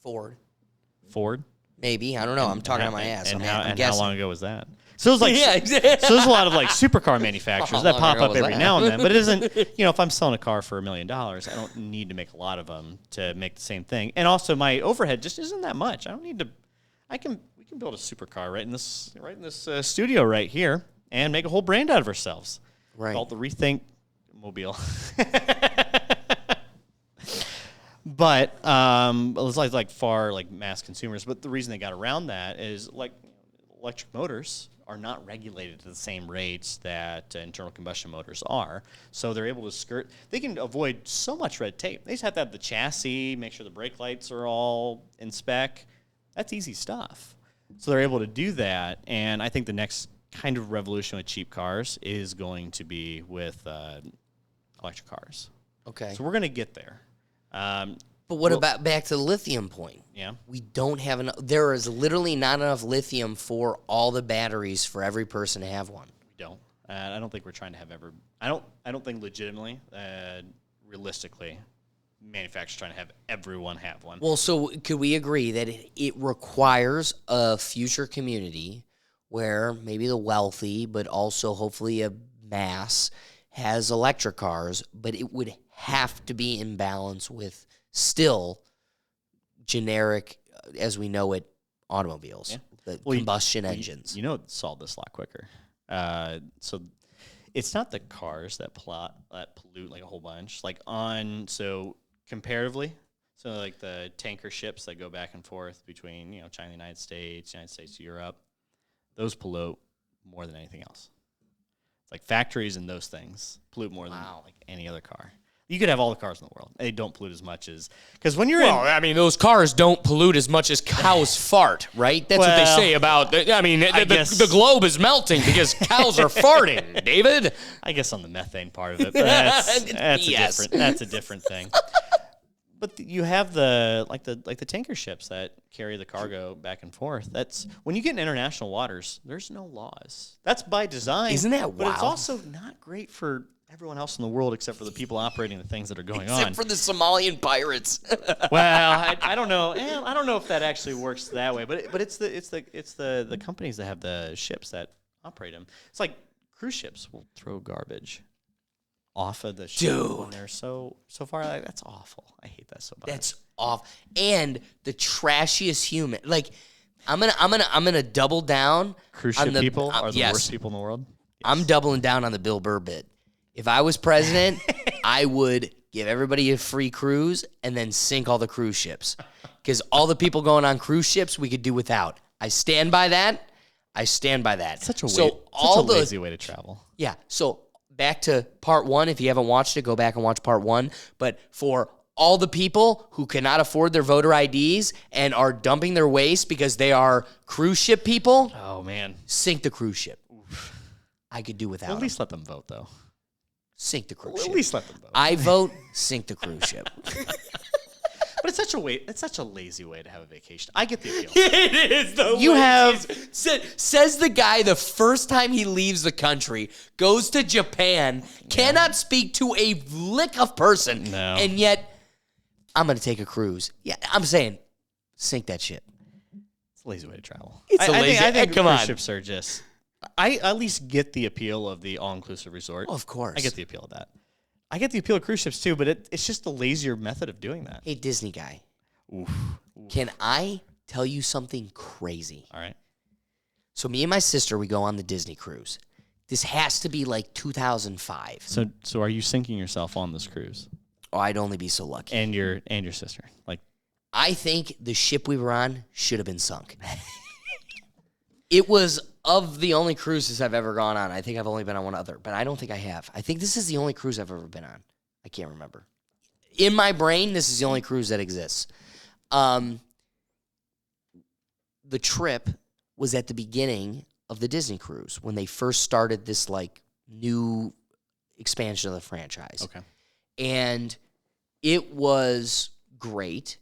B: Ford? Maybe. I don't know. I'm talking on my ass.
A: And,
B: I'm
A: how long ago was that? So it's like,
B: yeah, exactly.
A: So there's a lot of like supercar manufacturers that pop up every
B: that?
A: now and then, but it isn't, if I'm selling a car for $1 million, I don't need to make a lot of them to make the same thing. And also my overhead just isn't that much. I don't need to, we can build a supercar right in this studio right here and make a whole brand out of ourselves.
B: Right.
A: Called the Rethink Mobile. But it's like far like mass consumers. But the reason they got around that is like electric motors are not regulated to the same rates that internal combustion motors are. So they're able to they can avoid so much red tape. They just have to have the chassis, make sure the brake lights are all in spec. That's easy stuff. So they're able to do that. And I think the next kind of revolution with cheap cars is going to be with electric cars.
B: Okay.
A: So we're going to get there.
B: But what about back to the lithium point?
A: Yeah.
B: We don't have enough. There is literally not enough lithium for all the batteries for every person to have one.
A: We don't. I don't think we're trying to have I don't think legitimately, realistically, manufacturers trying to have everyone have one.
B: Well, so could we agree that it requires a future community where maybe the wealthy, but also hopefully a mass, has electric cars, but it would have to be in balance with still generic, as we know it, automobiles, the combustion engines.
A: It'd solve this a lot quicker. So it's not the cars that pollute like a whole bunch. So comparatively, so like the tanker ships that go back and forth between China and the United States to Europe, those pollute more than anything else. It's like factories and those things pollute more than like any other car. You could have all the cars in the world. They don't pollute as much as... Because when you're
B: those cars don't pollute as much as cows fart, right? That's what they say about... the globe is melting because cows are farting, David.
A: I guess on the methane part of it, but that's a different thing. But you have the tanker ships that carry the cargo back and forth. That's when you get in international waters, there's no laws. That's by design.
B: Isn't that wild?
A: But it's also not great for everyone else in the world except for the people operating the things that are going on.
B: Except for the Somalian pirates.
A: Well, I don't know. I don't know if that actually works that way. But it's the companies that have the ships that operate them. It's like cruise ships will throw garbage off of the ship when they're so far. That's awful. I hate that so much.
B: That's awful. And the trashiest human. Like, I'm gonna double down.
A: Cruise ship people are the worst people in the world. Yes.
B: I'm doubling down on the Bill Burr bit. If I was president, I would give everybody a free cruise and then sink all the cruise ships. Because all the people going on cruise ships, we could do without. I stand by that.
A: Such a lazy way to travel.
B: Yeah. So back to part 1. If you haven't watched it, go back and watch part 1. But for all the people who cannot afford their voter IDs and are dumping their waste because they are cruise ship people,
A: oh man,
B: sink the cruise ship. Oof. I could do without.
A: At least let them vote, though.
B: Sink the cruise ship.
A: At least let them vote.
B: I vote sink the cruise ship.
A: But it's such a lazy way to have a vacation. I get the appeal.
B: It is the says the guy the first time he leaves the country, goes to Japan, cannot speak to a lick of person, and yet I'm going to take a cruise. Yeah, I'm saying sink that shit.
A: It's a lazy way to travel.
B: I think
A: cruise ships are just... I at least get the appeal of the all-inclusive resort.
B: Oh, of course.
A: I get the appeal of that. I get the appeal of cruise ships too, but it's just the lazier method of doing that.
B: Hey, Disney guy.
A: Oof.
B: Can I tell you something crazy?
A: All right.
B: So me and my sister, we go on the Disney cruise. This has to be like 2005.
A: So are you sinking yourself on this cruise?
B: Oh, I'd only be so lucky.
A: And your sister. Like,
B: I think the ship we were on should have been sunk. It was of the only cruises I've ever gone on. I think I've only been on one other, but I don't think I have. I think this is the only cruise I've ever been on. I can't remember. In my brain, this is the only cruise that exists. The trip was at the beginning of the Disney cruise when they first started this like new expansion of the franchise.
A: okay.
B: And it was great,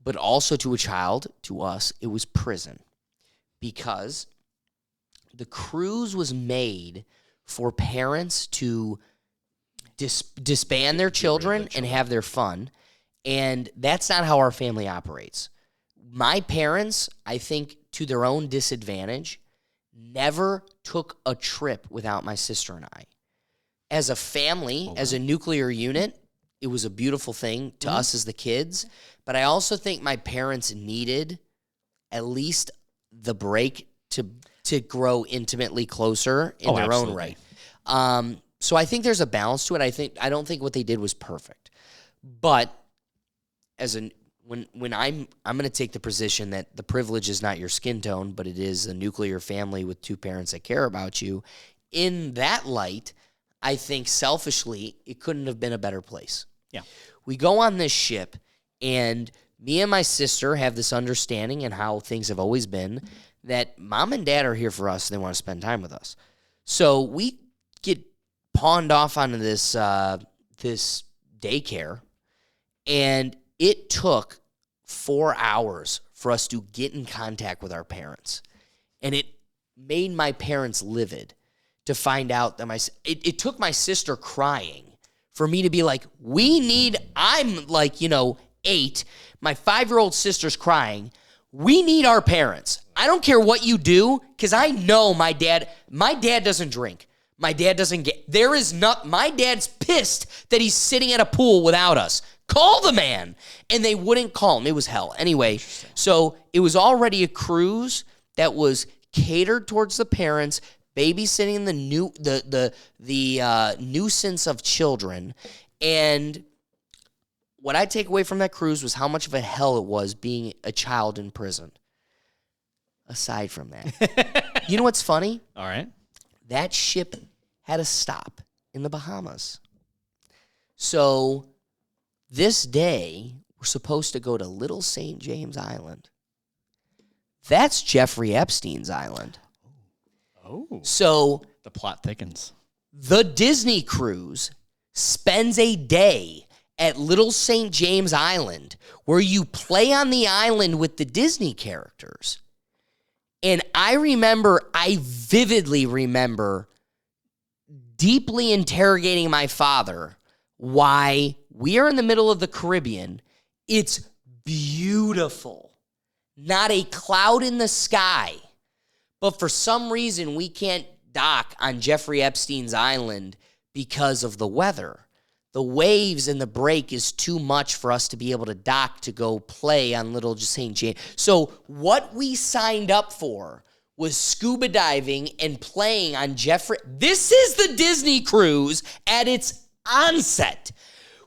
B: but also to a child, to us, it was prison. Because the cruise was made for parents to disband their children and have their fun. And that's not how our family operates. My parents, I think, to their own disadvantage, never took a trip without my sister and I. As a family, as a nuclear unit, it was a beautiful thing to us as the kids. But I also think my parents needed at least the break to grow intimately closer in their own right. So I think there's a balance to it. I don't think what they did was perfect. But when I'm going to take the position that the privilege is not your skin tone, but it is a nuclear family with two parents that care about you. In that light, I think selfishly it couldn't have been a better place.
A: Yeah.
B: We go on this ship, and me and my sister have this understanding, and how things have always been, that mom and dad are here for us and they want to spend time with us. So we get pawned off onto this this daycare, and it took 4 hours for us to get in contact with our parents. And it made my parents livid to find out that it took my sister crying for me to be like, I'm like, 8. My 5-year-old sister's crying. We need our parents. I don't care what you do, because I know my dad doesn't drink. My dad doesn't my dad's pissed that he's sitting at a pool without us. Call the man. And they wouldn't call him. It was hell. Anyway, so it was already a cruise that was catered towards the parents, babysitting the nuisance of children. And what I take away from that cruise was how much of a hell it was being a child in prison. Aside from that. You know what's funny?
A: All right.
B: That ship had a stop in the Bahamas. So this day, we're supposed to go to Little St. James Island. That's Jeffrey Epstein's island.
A: Oh.
B: So
A: The plot thickens.
B: the Disney cruise spends a day at Little St. James Island where you play on the island with the Disney characters. And I vividly remember deeply interrogating my father why we are in the middle of the Caribbean. It's beautiful. Not a cloud in the sky. But for some reason, we can't dock on Jeffrey Epstein's island because of the weather. The waves and the break is too much for us to be able to dock to go play on Little St. James. So what we signed up for was scuba diving and playing on Jeffrey. This is the Disney cruise at its onset.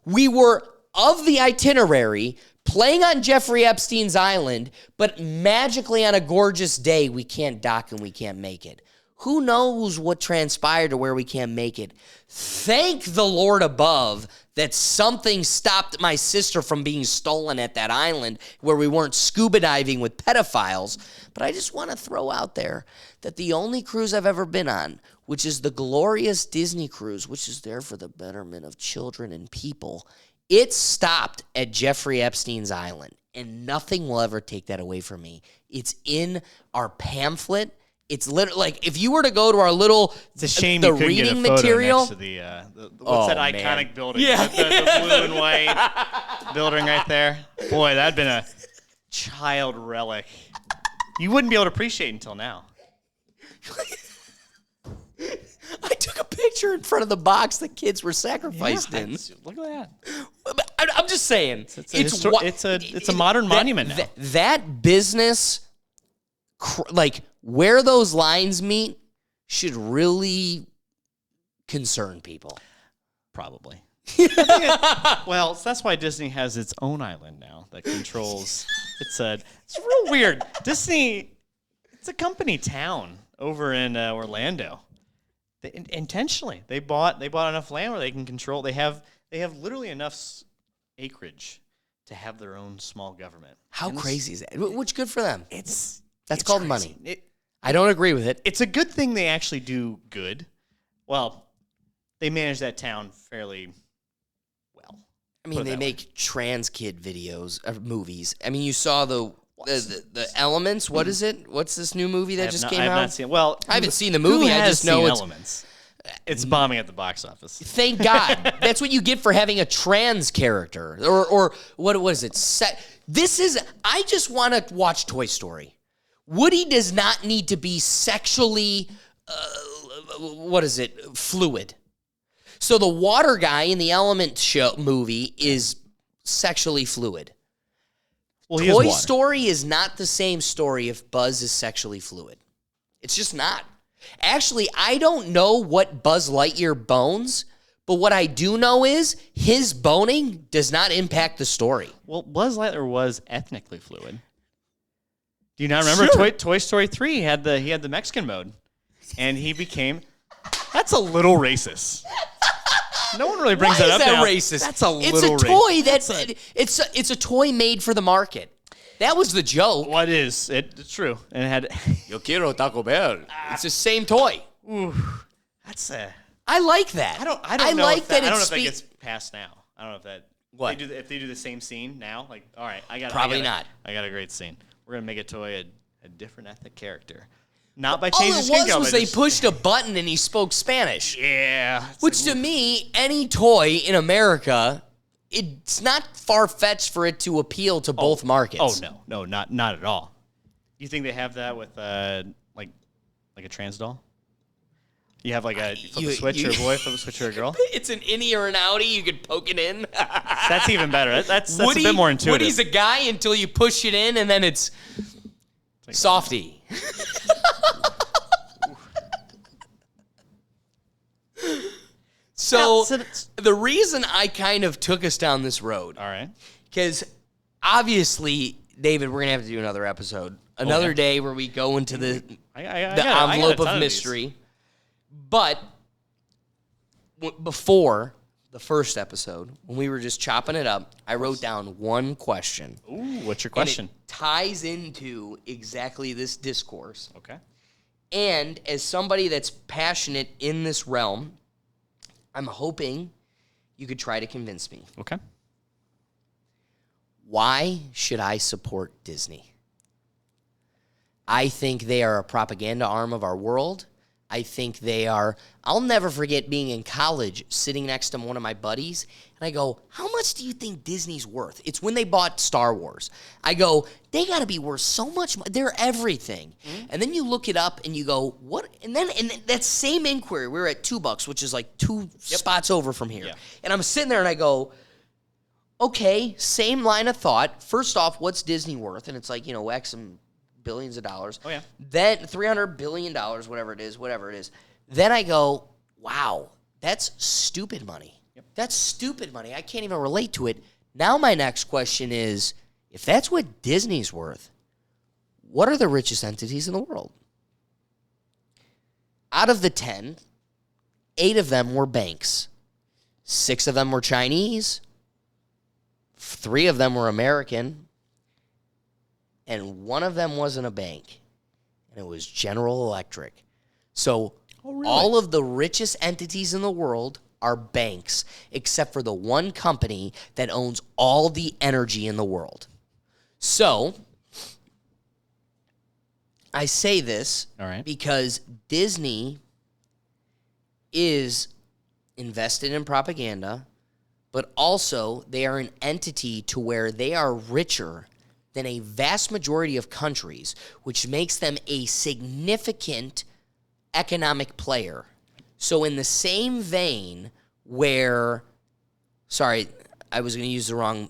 B: We were, of the itinerary, playing on Jeffrey Epstein's island, but magically on a gorgeous day, we can't dock and we can't make it. Who knows what transpired to where we can't make it? Thank the Lord above that something stopped my sister from being stolen at that island where we weren't scuba diving with pedophiles. But I just want to throw out there that the only cruise I've ever been on, which is the glorious Disney cruise, which is there for the betterment of children and people, it stopped at Jeffrey Epstein's island. And nothing will ever take that away from me. It's in our pamphlet. It's literally like if you were to go to our little
A: It's a shame
B: the
A: you couldn't
B: reading
A: get a photo
B: material.
A: next to what's that
B: man.
A: iconic building?
B: Yeah.
A: The blue and white building right there. Boy, that'd been a child relic. You wouldn't be able to appreciate it until now.
B: I took a picture in front of the box the kids were sacrificed in.
A: Look at that.
B: But I'm just saying.
A: It's a modern monument now.
B: That business, like where those lines meet, should really concern people.
A: Probably. Well, so that's why Disney has its own island now that controls. It's real weird. Disney, it's a company town over in Orlando. Intentionally, they bought enough land where they can control. They have literally enough acreage to have their own small government.
B: How crazy is that? Which good for them.
A: It's
B: called
A: crazy.
B: money. I don't agree with it.
A: It's a good thing they actually do good. Well, they manage that town fairly well.
B: I mean, they make trans kid movies. I mean, you saw the Elements. What is it? What's this new movie that just came out?
A: I have not seen it. Well,
B: I haven't seen the movie. I just know it's
A: Elements. It's bombing at the box office.
B: Thank God. That's what you get for having a trans character. Or what was it? I just want to watch Toy Story. Woody does not need to be sexually, fluid. So the water guy in the Element movie is sexually fluid.
A: Well,
B: Toy Story is not the same story if Buzz is sexually fluid. It's just not. Actually, I don't know what Buzz Lightyear bones, but what I do know is his boning does not impact the story.
A: Well, Buzz Lightyear was ethnically fluid. Do you not remember Toy Story 3? He had the Mexican mode, and he became. That's a little racist. No one really brings that up now.
B: Racist?
A: That's a little
B: racist.
A: It's a toy
B: it's a toy made for the market. That was the joke.
A: What is? It's true. And it had
B: Yo quiero Taco Bell. It's the same toy.
A: Ooh, that's
B: I like that.
A: I don't know if that gets passed now. I don't know if that.
B: What?
A: If they do the same scene now, like, all right, I got a great scene. We're gonna make a toy a different ethnic character. Not by changing the skin color.
B: All it was they pushed a button and he spoke Spanish.
A: Yeah.
B: Which to me, any toy in America, it's not far-fetched for it to appeal to both markets.
A: Oh, no, not at all. You think they have that with like a trans doll? You have like a flip a switch or a boy, flip a switch or a girl?
B: It's an innie or an outie. You could poke it in.
A: That's even better. That's a bit more intuitive.
B: Woody's a guy until you push it in and then it's like softy. So the reason I kind of took us down this road,
A: all right,
B: because obviously, David, we're gonna have to do another episode, another day where we go into the envelope of mystery. But before the first episode, when we were just chopping it up, I wrote down one question.
A: Ooh, what's your question?
B: And it ties into exactly this discourse.
A: Okay.
B: And as somebody that's passionate in this realm, I'm hoping you could try to convince me.
A: Okay.
B: Why should I support Disney? I think they are a propaganda arm of our world. I think they are. I'll never forget being in college, sitting next to one of my buddies, and I go, how much do you think Disney's worth? It's when they bought Star Wars. I go, they got to be worth so much money. They're everything. Mm-hmm. And then you look it up and you go, what? And then that same inquiry, we were at $2, which is like two spots over from here. Yeah. And I'm sitting there and I go, okay, same line of thought. First off, what's Disney worth? And it's like, X and billions of dollars.
A: Oh, yeah.
B: Then $300 billion, whatever it is. Then I go, wow, that's stupid money. Yep. That's stupid money. I can't even relate to it. Now my next question is, if that's what Disney's worth, what are the richest entities in the world? Out of the 10, 8 of them were banks. 6 of them were Chinese. 3 of them were American. And one of them wasn't a bank, and it was General Electric. So all of the richest entities in the world are banks, except for the one company that owns all the energy in the world. So I say this because Disney is invested in propaganda, but also they are an entity to where they are richer than a vast majority of countries, which makes them a significant economic player. So in the same vein where, sorry, I was going to use the wrong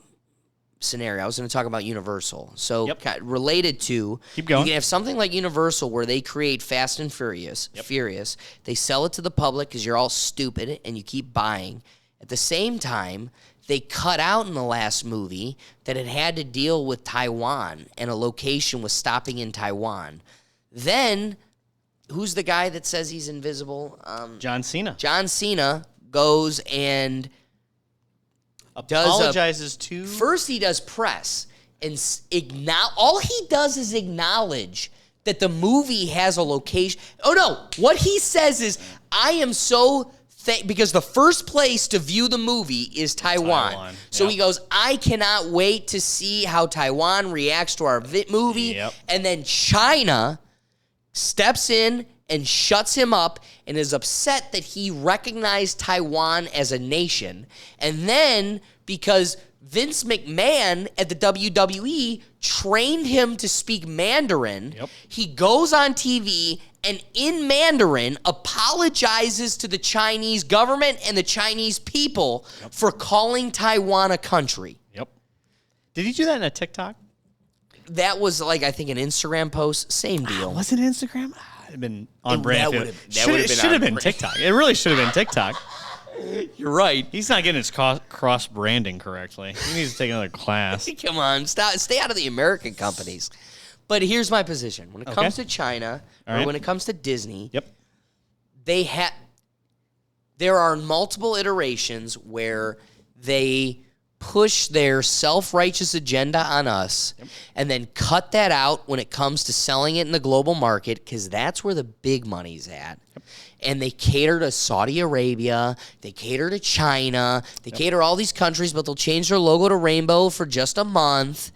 B: scenario. I was going to talk about Universal. So related to,
A: keep going.
B: You can have something like Universal where they create Fast and Furious. They sell it to the public because you're all stupid and you keep buying. At the same time, they cut out in the last movie that it had to deal with Taiwan and a location was stopping in Taiwan. Then, who's the guy that says he's invisible?
A: John Cena.
B: John Cena goes and
A: apologizes to...
B: First, he does press. And all he does is acknowledge that the movie has a location. Oh, no. What he says is, I am so... because the first place to view the movie is Taiwan. So he goes, I cannot wait to see how Taiwan reacts to our movie. And then China steps in and shuts him up and is upset that he recognized Taiwan as a nation. And then, because Vince McMahon at the WWE trained him to speak Mandarin, he goes on TV and in Mandarin apologizes to the Chinese government and the Chinese people for calling Taiwan a country.
A: Did he do that in a TikTok?
B: That was like, I think, an Instagram post. Same deal.
A: Was it Instagram? It'd have been on brand.
B: That
A: should have been TikTok. It really should have been TikTok.
B: You're right.
A: He's not getting his cross branding correctly. He needs to take another class.
B: Come on, stay out of the American companies. But here's my position: when it comes to China, when it comes to Disney, there are multiple iterations where they push their self-righteous agenda on us and then cut that out when it comes to selling it in the global market, because that's where the big money's at. And they cater to Saudi Arabia, they cater to China, they cater to all these countries, but they'll change their logo to rainbow for just a month.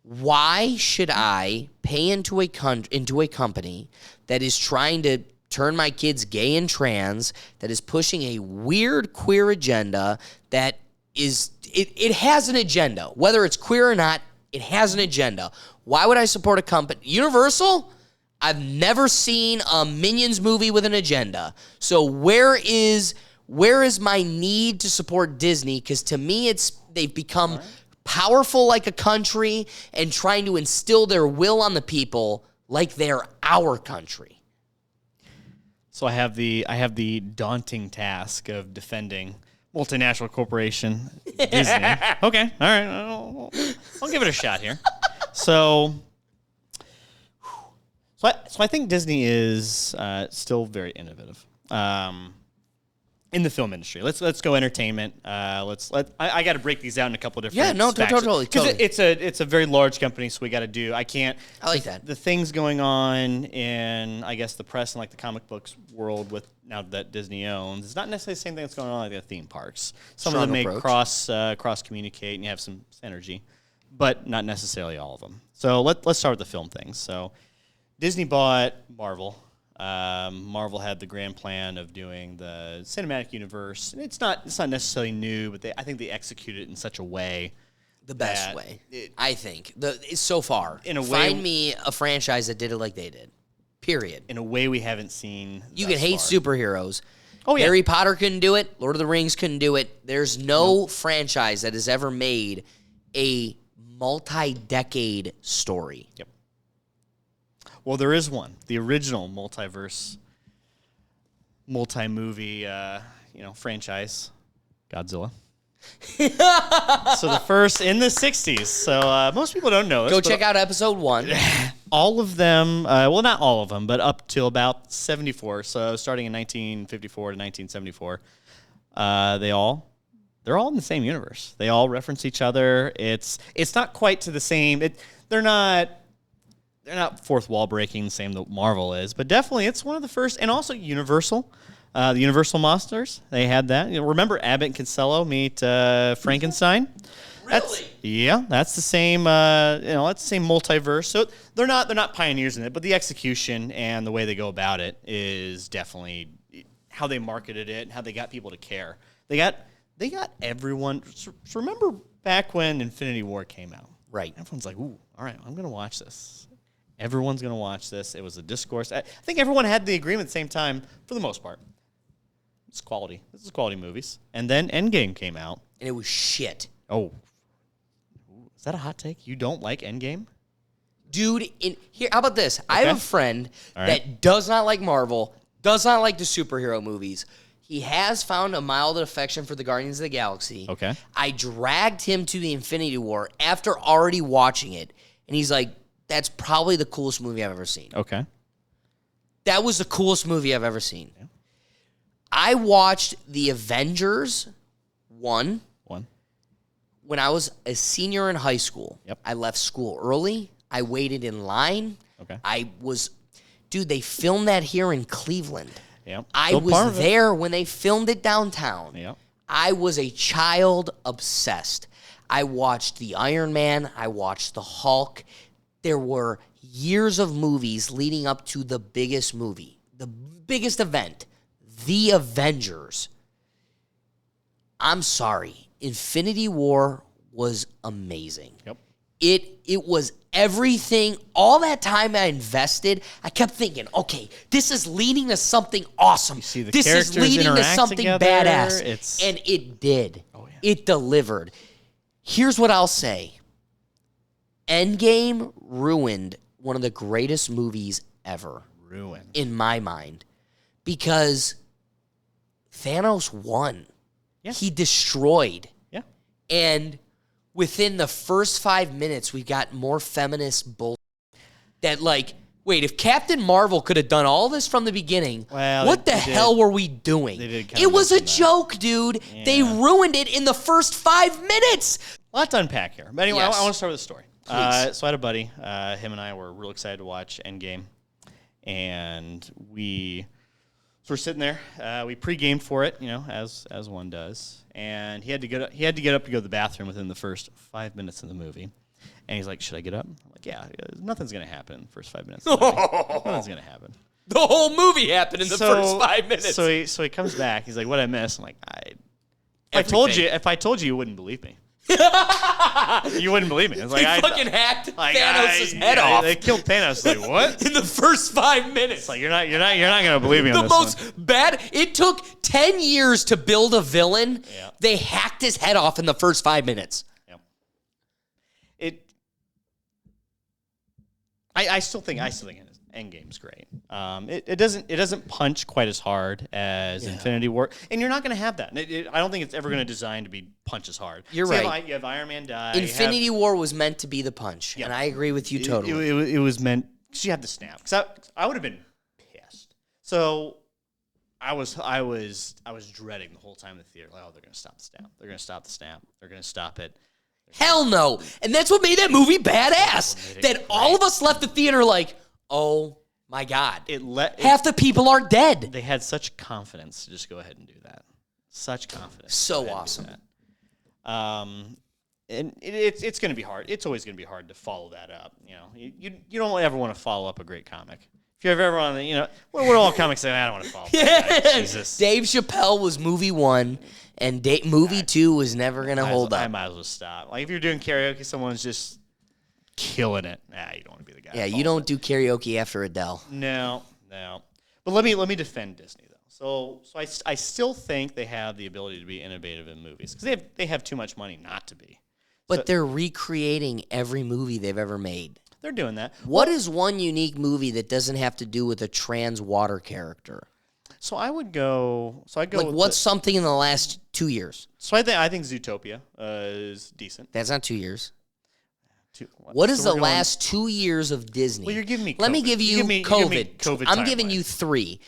B: Why should I pay into a company that is trying to turn my kids gay and trans, that is pushing a weird queer agenda that is... It has an agenda. Whether it's queer or not, it has an agenda. Why would I support a company? Universal? I've never seen a Minions movie with an agenda. So where is my need to support Disney? Because to me, they've become powerful like a country and trying to instill their will on the people like they're our country.
A: So I have the daunting task of defending multinational corporation Disney. Okay, all right, I'll give it a shot here. So I think Disney is still very innovative in the film industry. Let's go entertainment. I got to break these out in a couple of different.
B: Totally.
A: Because it's a very large company, so we got to do. I like
B: that.
A: The things going on in, I guess, the press and like the comic books world with now that Disney owns, it's not necessarily the same thing that's going on like the theme parks. Some of them may cross communicate and you have some synergy, but not necessarily all of them. So let's start with the film things. So Disney bought Marvel. Marvel had the grand plan of doing the cinematic universe, and it's not necessarily new, but I think they executed it in such a way,
B: the best way. I think so far.
A: In a way,
B: find me a franchise that did it like they did. Period.
A: In a way we haven't seen.
B: You can hate superheroes.
A: Oh yeah,
B: Harry Potter couldn't do it. Lord of the Rings couldn't do it. There's no franchise that has ever made a multi-decade story.
A: Yep. Well, there is one. The original multiverse, multi-movie, franchise, Godzilla. So the first in the 60s. So most people don't know this.
B: Go check out episode 1.
A: All of them, well, not all of them, but up till about 74. So starting in 1954 to 1974, they're all in the same universe. They all reference each other. It's not quite to the same. They're not fourth wall breaking, the same that Marvel is, but definitely it's one of the first. And also Universal, the Universal Monsters, they had that. Remember Abbott and Costello meet Frankenstein?
B: Really?
A: That's the same. That's the same multiverse. So they're not pioneers in it, but the execution and the way they go about it is definitely how they marketed it and how they got people to care. They got everyone. So remember back when Infinity War came out?
B: Right.
A: Everyone's like, "Ooh, all right, I'm gonna watch this." Everyone's going to watch this. It was a discourse. I think everyone had the agreement at the same time for the most part. It's quality. This is quality movies. And then Endgame came out.
B: And it was shit.
A: Oh. Is that a hot take? You don't like Endgame?
B: Dude, here, how about this? I have a friend
A: All right.
B: that does not like Marvel, does not like the superhero movies. He has found a mild affection for the Guardians of the Galaxy.
A: Okay.
B: I dragged him to the Infinity War after already watching it, and he's like, that's probably the coolest movie I've ever seen.
A: Okay.
B: That was the coolest movie I've ever seen. Yeah. I watched The Avengers 1 when I was a senior in high school.
A: Yep.
B: I left school early. I waited in line.
A: Okay.
B: Dude, they filmed that here in Cleveland.
A: Yep.
B: I was there when they filmed it downtown.
A: Yep.
B: I was a child obsessed. I watched the Iron Man. I watched the Hulk. There were years of movies leading up to the biggest movie, the biggest event, The Avengers. I'm sorry. Infinity War was amazing.
A: Yep.
B: It was everything. All that time I invested, I kept thinking, okay, this is leading to something awesome.
A: You see the
B: this is
A: characters
B: leading to
A: interact
B: something
A: together,
B: badass. And it did.
A: Oh, yeah.
B: It delivered. Here's what I'll say. Endgame ruined one of the greatest movies ever.
A: Ruined.
B: In my mind. Because Thanos won.
A: Yeah.
B: He destroyed.
A: Yeah.
B: And within the first 5 minutes, we got more feminist bull that, like, wait, if Captain Marvel could have done all this from the beginning,
A: well,
B: what the hell were we doing? It was a joke, dude.
A: Yeah. They
B: They ruined it in the first 5 minutes.
A: A lot to unpack here. But anyway,
B: Yes.
A: I want to start with the story.
B: Please.
A: So I had a buddy. Him and I were real excited to watch Endgame. And so we're sitting there. We pre-gamed for it, as one does. And he had to get up to go to the bathroom within the first 5 minutes of the movie. And he's like, should I get up? I'm like, yeah, nothing's going to happen in the first 5 minutes of the movie. Nothing's going to happen.
B: The whole movie happened in the first 5 minutes.
A: So he comes back. He's like, what'd I miss? I'm like, if I told you, you wouldn't believe me. You wouldn't believe me. It's like,
B: they fucking hacked Thanos' head off.
A: They killed Thanos. Like, what?
B: In the first 5 minutes.
A: It's like, you're not gonna believe me on
B: The
A: this
B: most
A: one.
B: bad. It took 10 years to build a villain.
A: Yeah.
B: They hacked his head off in the first 5 minutes.
A: Yeah. I still think Endgame's great. It doesn't punch quite as hard as Infinity War, and you're not going to have that. I don't think it's ever going to design to be punch as hard.
B: You're right.
A: You have Iron Man die.
B: Infinity War was meant to be the punch, and I agree with you totally.
A: It was meant because you have the snap. Because I would have been pissed. So I was dreading the whole time in the theater. Like, oh, they're going to stop the snap. They're going to stop the snap. They're going to stop it.
B: Hell no. And that's what made that movie badass. That all of us left the theater like, oh my God. Half the people are dead.
A: They had such confidence to just go ahead and do that. Such confidence.
B: So awesome.
A: And it's going to be hard. It's always going to be hard to follow that up. You don't ever want to follow up a great comic. If you're ever on the, what do all comics say? I don't want to follow up that guy. Jesus.
B: Dave Chappelle was movie 1, and movie 2 was never going to hold up.
A: I might as well stop. Like, if you're doing karaoke, someone's just killing it. You don't want to be the guy.
B: Yeah, you don't do karaoke after Adele.
A: No. But let me defend Disney though. So I still think they have the ability to be innovative in movies because they have too much money not to be.
B: But they're recreating every movie they've ever made.
A: They're doing that.
B: What is one unique movie that doesn't have to do with a trans water character?
A: So I go.
B: Like, what's something in the last 2 years?
A: So I think Zootopia is decent.
B: That's not 2 years. What is the last 2 years of Disney?
A: Well, you're giving me COVID.
B: Let me give you COVID. I'm giving
A: timeline.
B: you 3.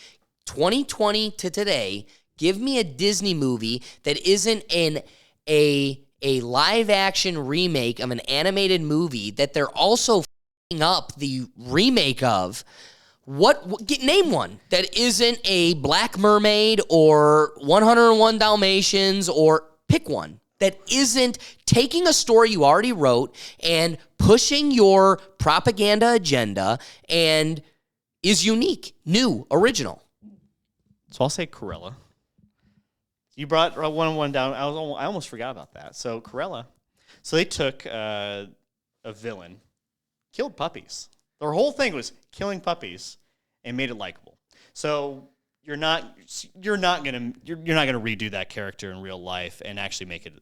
B: 2020 to today, give me a Disney movie that isn't a live-action remake of an animated movie that they're also f***ing up the remake of. Name one that isn't a Black Mermaid or 101 Dalmatians, or pick one that isn't taking a story you already wrote and pushing your propaganda agenda and is unique, new, original.
A: So I'll say Cruella. You brought 101 down. I almost forgot about that. So Cruella. So they took a villain, killed puppies. Their whole thing was killing puppies and made it likable. So you're not gonna redo that character in real life and actually make it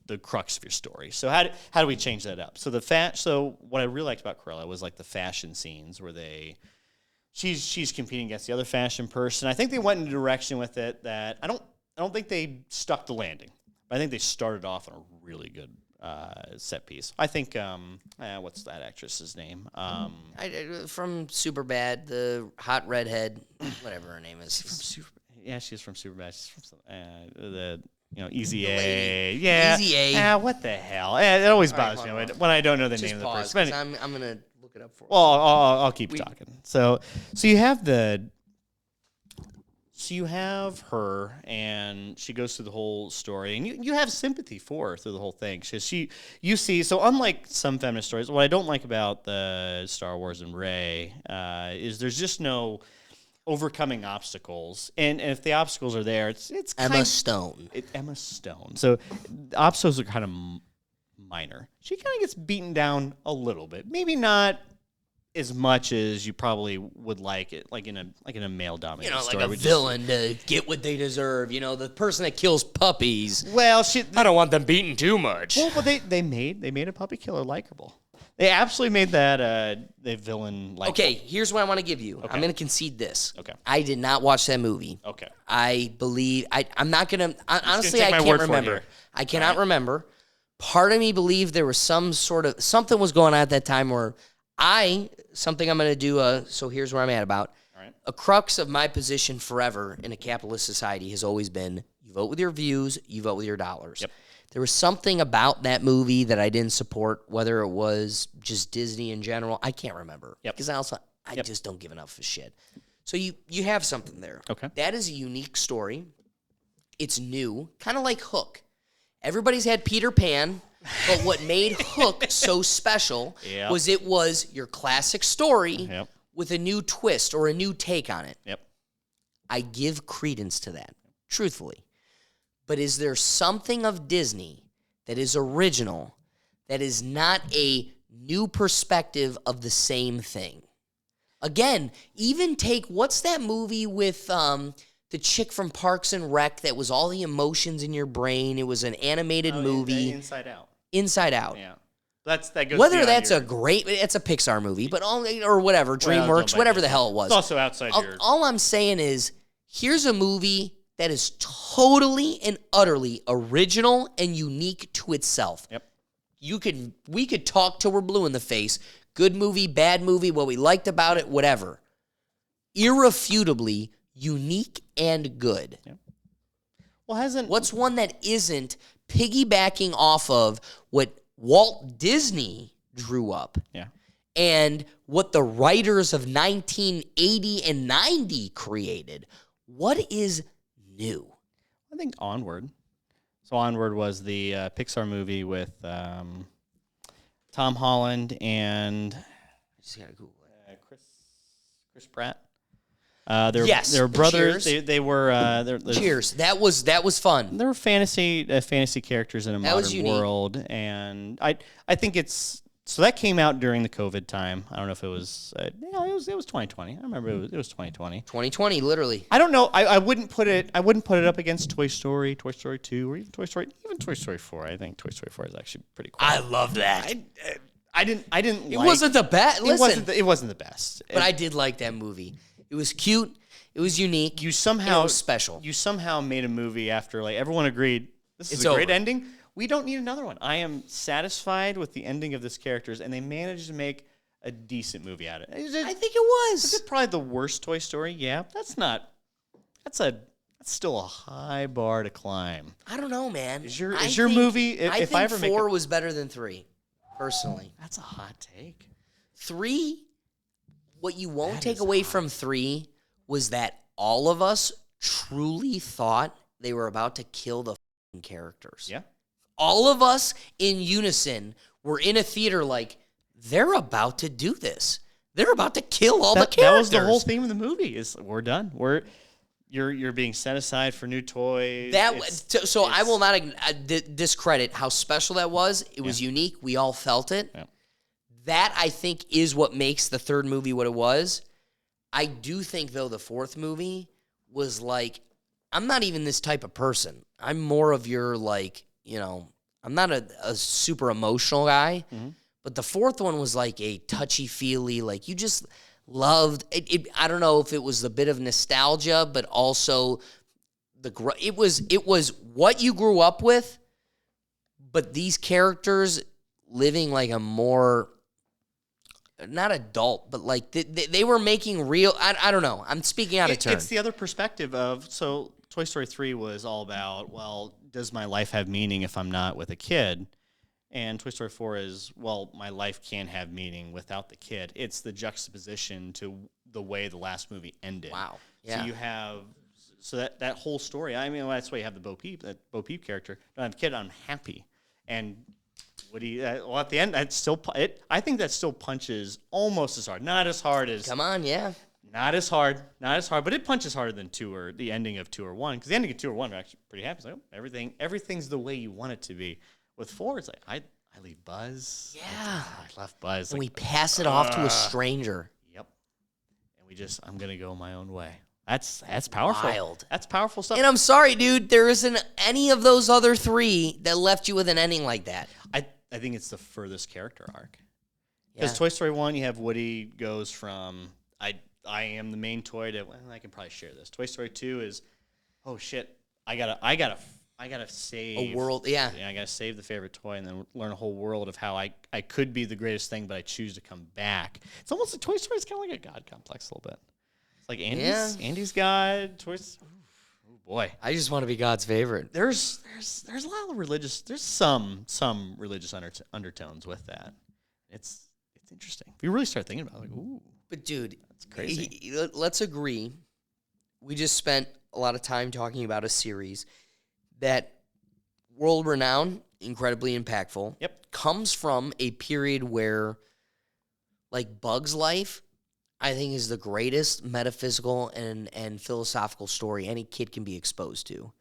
A: the crux of your story. So how do we change that up? So what I really liked about Cruella was like the fashion scenes where she's competing against the other fashion person. I think they went in a direction with it that I don't think they stuck the landing, but I think they started off on a really good set piece. I think what's that actress's name?
B: From Superbad, the hot redhead, whatever her name is.
A: She's from Superbad. She's from Easy A. Yeah.
B: Easy A.
A: What the hell? It always bothers me when I don't know the name of the person.
B: I'm gonna look it up for you.
A: Well, I'll keep talking. So you have her, and she goes through the whole story, and you have sympathy for her through the whole thing. So unlike some feminist stories, what I don't like about the Star Wars and Rey is there's just no overcoming obstacles, and if the obstacles are there, it's
B: Emma Stone.
A: Emma Stone. So the obstacles are kind of minor. She kind of gets beaten down a little bit, maybe not as much as you probably would like it, like in a male-dominated story.
B: Like a villain to get what they deserve. The person that kills puppies.
A: Well,
B: I don't want them beaten too much.
A: Well, they made a puppy killer likable. They absolutely made that the villain likable.
B: Okay, here's what I want to give you.
A: Okay.
B: I'm going to concede this.
A: Okay.
B: I did not watch that movie.
A: Okay.
B: I believe I'm not going to. Honestly,
A: take
B: I
A: my
B: can't
A: word for it
B: remember.
A: here.
B: I cannot remember. Part of me believed there was something was going on at that time where something I'm going to do, so here's where I'm at about.
A: All right.
B: A crux of my position forever in a capitalist society has always been you vote with your views, you vote with your dollars.
A: Yep.
B: There was something about that movie that I didn't support, whether it was just Disney in general. I can't remember.
A: Yep.
B: Because I just don't give enough of a shit. So you have something there.
A: Okay.
B: That is a unique story. It's new, kind of like Hook. Everybody's had Peter Pan. But what made Hook so special was it was your classic story with a new twist or a new take on it.
A: Yep.
B: I give credence to that, truthfully. But is there something of Disney that is original, that is not a new perspective of the same thing? Again, even take, what's that movie with the chick from Parks and Rec that was all the emotions in your brain? It was an animated movie.
A: Inside Out.
B: Inside Out.
A: Yeah. That goes
B: Whether
A: beyond
B: that's
A: your,
B: it's a Pixar movie, but or whatever, DreamWorks, whatever the hell it was.
A: It's also outside your...
B: All I'm saying is, here's a movie that is totally and utterly original and unique to itself.
A: Yep.
B: We could talk till we're blue in the face. Good movie, bad movie, what we liked about it, whatever. Irrefutably unique and good.
A: Yep. Well,
B: what's one that isn't piggybacking off of what Walt Disney drew up?
A: Yeah.
B: And what the writers of 1980 and 90 created? What is new?
A: I think Onward. So Onward was the Pixar movie with Tom Holland and
B: I just gotta Google it.
A: Chris Pratt.
B: Yes,
A: they were brothers.
B: Cheers.
A: They were
B: Cheers. That was fun.
A: There were fantasy characters in a
B: That was
A: modern
B: unique.
A: world, and I think it's so that came out during the COVID time. I don't know if it was it was 2020. I remember it was 2020.
B: 2020, literally.
A: I don't know. I wouldn't put it up against Toy Story 2, or even Toy Story 4. I think Toy Story 4 is actually pretty cool.
B: I love that.
A: I didn't.
B: It wasn't the best. Listen,
A: it wasn't the best.
B: but I did like that movie. It was cute. It was unique.
A: You somehow
B: it was special.
A: You somehow made a movie after everyone agreed this is
B: It's
A: a great
B: over.
A: ending. We don't need another one. I am satisfied with the ending of this characters, and they managed to make a decent movie out of it.
B: I think it was.
A: Is it probably the worst Toy Story? Yeah, that's still a high bar to climb.
B: I don't know, man.
A: Is your movie?
B: I
A: If
B: think
A: I ever make
B: 4 was better than 3, personally.
A: that's a hot take.
B: 3, what you won't take away from 3 was that all of us truly thought they were about to kill the f***ing characters.
A: Yeah.
B: All of us in unison were in a theater like, they're about to do this. They're about to kill all the characters.
A: That was the whole theme of the movie. Is we're done. You're being set aside for new toys.
B: I will not discredit how special that was. It was unique. We all felt it.
A: Yeah.
B: That, I think, is what makes the third movie what it was. I do think, though, the fourth movie was like, I'm not even this type of person. I'm more of your, like, you know, I'm not a super emotional guy. Mm-hmm. But the fourth one was like a touchy-feely, like you just loved it. I don't know if it was a bit of nostalgia, but also it was what you grew up with, but these characters living like a more, not adult, but like they were making real, I don't know. I'm speaking out of turn.
A: It's the other perspective of, so Toy Story 3 was all about, well, does my life have meaning if I'm not with a kid? And Toy Story 4 is, well, my life can have meaning without the kid. It's the juxtaposition to the way the last movie ended.
B: Wow. Yeah.
A: So you have, that whole story, I mean, that's why you have the Bo Peep character. Don't have a kid, I'm happy. And Woody, well, at the end, I think that still punches almost as hard. Not as hard as...
B: Come on, yeah.
A: Not as hard, but it punches harder than 2 or the ending of 2 or 1. Because the ending of 2 or 1 are actually pretty happy. It's like, oh, everything's the way you want it to be. With 4, it's like, I leave Buzz.
B: Yeah.
A: I left Buzz.
B: And we pass it off to a stranger.
A: Yep. And I'm going to go my own way. That's powerful.
B: Wild.
A: That's powerful stuff.
B: And I'm sorry, dude, there isn't any of those other 3 that left you with an ending like that.
A: I think it's the furthest character arc. Because Toy Story 1, you have Woody goes from, I am the main toy to, well, I can probably share this. Toy Story 2 is, oh shit, I gotta save
B: a world. Yeah,
A: I gotta save the favorite toy and then learn a whole world of how I could be the greatest thing, but I choose to come back. It's almost like Toy Story is kind of like a God complex a little bit. It's like Andy's God. Toys. Oh boy,
B: I just want to be God's favorite.
A: There's a lot of religious. There's some religious undertones with that. It's interesting. If you really start thinking about it, like, ooh.
B: But dude,
A: that's crazy.
B: Let's agree. We just spent a lot of time talking about a series that world-renowned, incredibly impactful, comes from a period where, like, Bug's life, I think, is the greatest metaphysical and philosophical story any kid can be exposed to.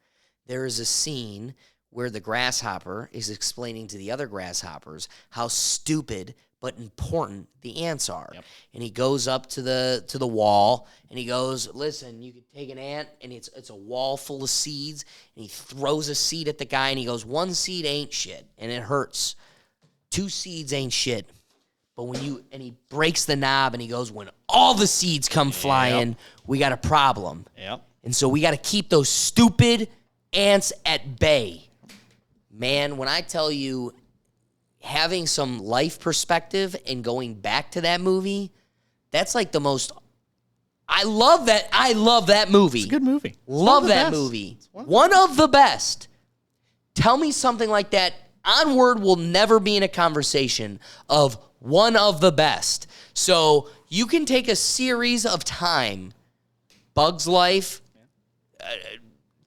B: There is a scene where the grasshopper is explaining to the other grasshoppers how stupid but important the ants are. Yep. And he goes up to the wall and he goes, listen, you could take an ant and it's a wall full of seeds, and he throws a seed at the guy and he goes, 1 seed ain't shit and it hurts. 2 seeds ain't shit. But and he breaks the knob and he goes, when all the seeds come flying, we got a problem.
A: Yep.
B: And so we got to keep those stupid ants at bay. Man, when I tell you, having some life perspective and going back to that movie, that's like the most... I love that movie.
A: It's a good movie.
B: Love that movie. One of the best. Tell me something like that. Onward will never be in a conversation of one of the best. So you can take a series of time, Bug's Life,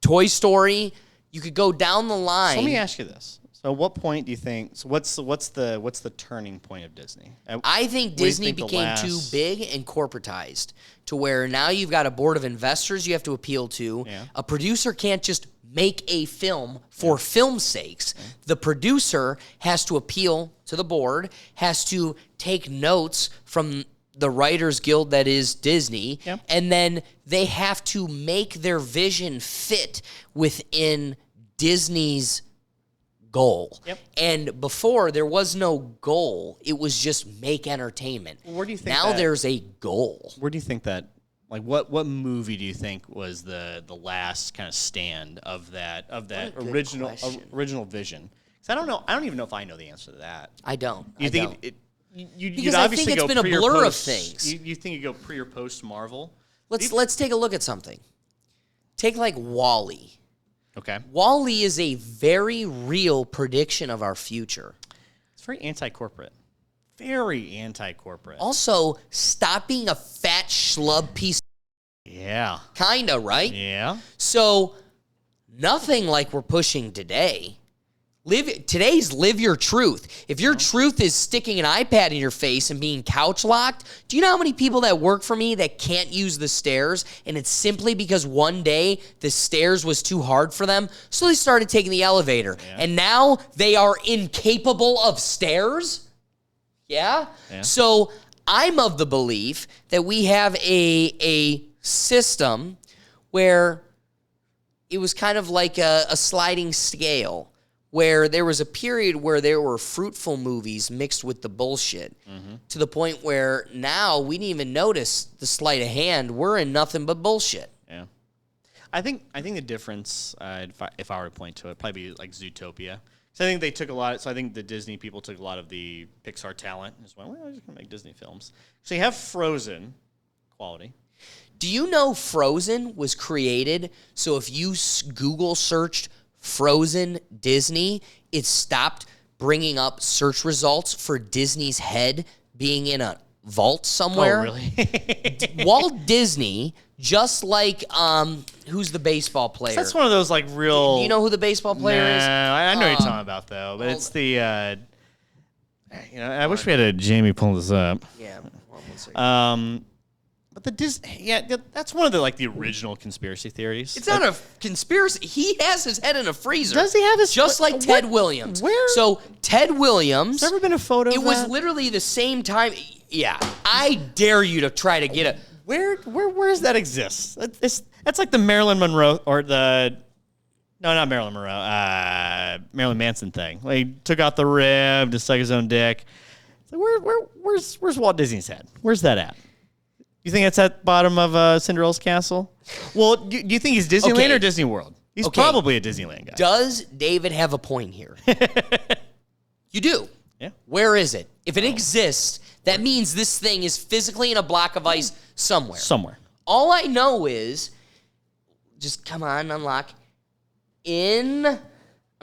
B: Toy Story, you could go down the line.
A: So let me ask you this. So what point do you think, so what's the turning point of Disney?
B: I think Disney became too big and corporatized to where now you've got a board of investors you have to appeal to. Yeah. A producer can't just make a film for film's sakes. Yeah. The producer has to appeal to the board, has to take notes from the Writers Guild that is Disney, and then they have to make their vision fit within Disney's goal. Yep. And before, there was no goal. It was just make entertainment.
A: Where do you think
B: now there's a goal.
A: Where do you think that, like, what movie do you think was the last kind of stand of that original vision? Because I don't know. I don't even know if I know the answer to that.
B: I don't.
A: You think
B: don't.
A: You'd
B: I
A: obviously
B: think it's been a blur of things.
A: You think you go pre or post Marvel?
B: Let's take a look at something. Take like WALL-E.
A: Okay.
B: WALL-E is a very real prediction of our future.
A: It's very anti-corporate. Very anti-corporate.
B: Also, stop being a fat schlub piece.
A: Yeah.
B: Kinda, right?
A: Yeah.
B: So, nothing like we're pushing today. Today's live your truth. If your truth is sticking an iPad in your face and being couch locked, do you know how many people that work for me that can't use the stairs, and it's simply because one day the stairs was too hard for them, so they started taking the elevator, and now they are incapable of stairs? Yeah? So I'm of the belief that we have a system where it was kind of like a sliding scale, where there was a period where there were fruitful movies mixed with the bullshit, to the point where now we didn't even notice the sleight of hand. We're in nothing but bullshit.
A: Yeah. I think the difference, if I were to point to it, probably be like Zootopia. So I think they took a lot. So I think the Disney people took a lot of the Pixar talent and just went, well, we're just gonna make Disney films. So you have Frozen, quality.
B: Do you know Frozen was created so if you Google searched Frozen Disney, it stopped bringing up search results for Disney's head being in a vault somewhere?
A: Oh, really?
B: Walt Disney, just like who's the baseball player?
A: That's one of those like real.
B: Do you know who the baseball player is?
A: I know what you're talking about though, but it's the. I wish we had a Jamie pull this up.
B: Yeah. One second.
A: But the Disney, that's one of the like the original conspiracy theories.
B: It's not a conspiracy. He has his head in a freezer.
A: Does he have his
B: just like Ted Williams?
A: Where?
B: So Ted Williams.
A: There's never been a photo.
B: It
A: of
B: was
A: that?
B: literally the same time. Yeah, I dare you to try to get it.
A: Where does that exist? That's like the Marilyn Monroe or the. No, not Marilyn Monroe. Marilyn Manson thing. Like, he took out the rib to suck his own dick. It's like, where's Walt Disney's head? Where's that at? You think it's at the bottom of Cinderella's castle? Well, do you think he's Disneyland or Disney World? He's probably a Disneyland guy.
B: Does David have a point here? You do.
A: Yeah.
B: Where is it? If it exists, that means this thing is physically in a block of ice somewhere.
A: Somewhere.
B: All I know is, just come on, unlock. I'm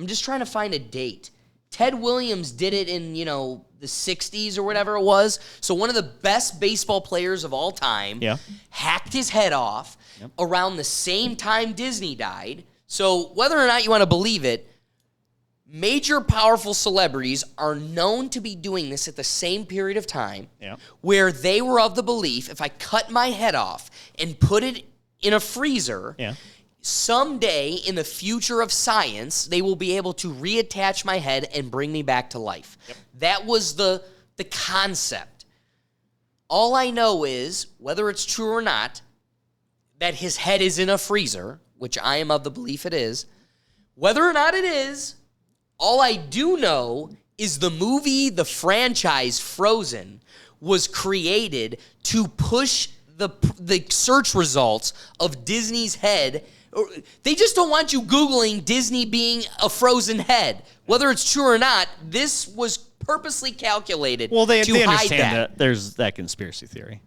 B: just trying to find a date. Ted Williams did it in, the 60s or whatever it was. So one of the best baseball players of all time hacked his head off around the same time Disney died. So whether or not you want to believe it, major powerful celebrities are known to be doing this at the same period of time where they were of the belief, if I cut my head off and put it in a freezer, someday in the future of science, they will be able to reattach my head and bring me back to life. That was the concept. All I know is, whether it's true or not, that his head is in a freezer, which I am of the belief it is. Whether or not it is, all I do know is the movie, the franchise Frozen, was created to push the search results of Disney's head. They just don't want you Googling Disney being a frozen head. Whether it's true or not, this was purposely calculated to
A: they
B: hide
A: understand
B: that.
A: There's that conspiracy theory.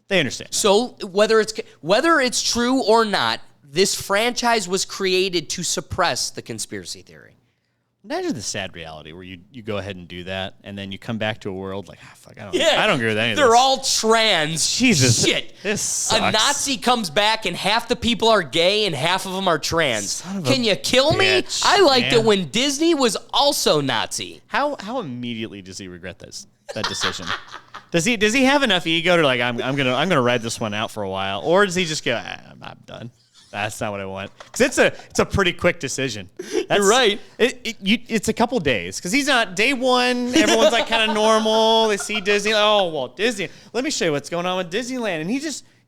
A: They understand.
B: So whether it's true or not, this franchise was created to suppress the conspiracy theory.
A: Imagine the sad reality where you go ahead and do that, and then you come back to a world like, fuck, I don't agree with any of this.
B: They're all trans.
A: Jesus.
B: Shit.
A: This sucks.
B: A Nazi comes back, and half the people are gay, and half of them are trans. Can you kill me?
A: bitch,
B: I liked
A: man.
B: it when Disney was also Nazi.
A: How immediately does he regret that decision? Does he have enough ego to like I'm gonna ride this one out for a while, or does he just go I'm done? That's not what I want. Because it's a pretty quick decision.
B: You're right.
A: It's a couple days. Because he's not day one. Everyone's like kind of normal. They see Disney. Oh, well, Disney. Let me show you what's going on with Disneyland. And he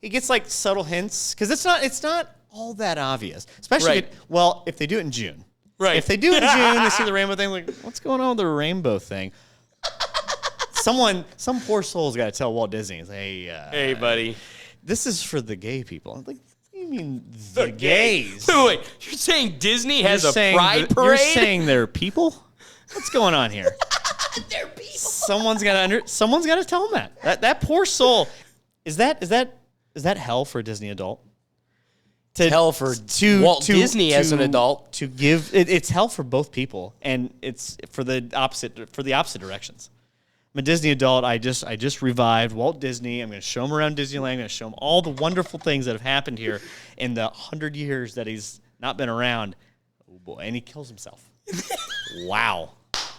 A: gets like subtle hints. Because it's not all that obvious. Especially, if they do it in June.
B: Right.
A: If they do it in June, they see the rainbow thing. Like, what's going on with the rainbow thing? Some poor soul's got to tell Walt Disney. Hey,
B: buddy.
A: This is for the gay people. I'm like, what do you mean the gays?
B: Wait, you're saying Disney has a pride parade?
A: You're saying they're people? What's going on here?
B: They're people.
A: Someone's got to tell them that. That poor soul. Is that hell for a Disney adult?
B: Hell for Walt Disney as an adult.
A: To give it's hell for both people, and it's for the opposite directions. I'm a Disney adult. I just revived Walt Disney. I'm going to show him around Disneyland. I'm going to show him all the wonderful things that have happened here in the 100 years that he's not been around. Oh boy, and he kills himself. Wow,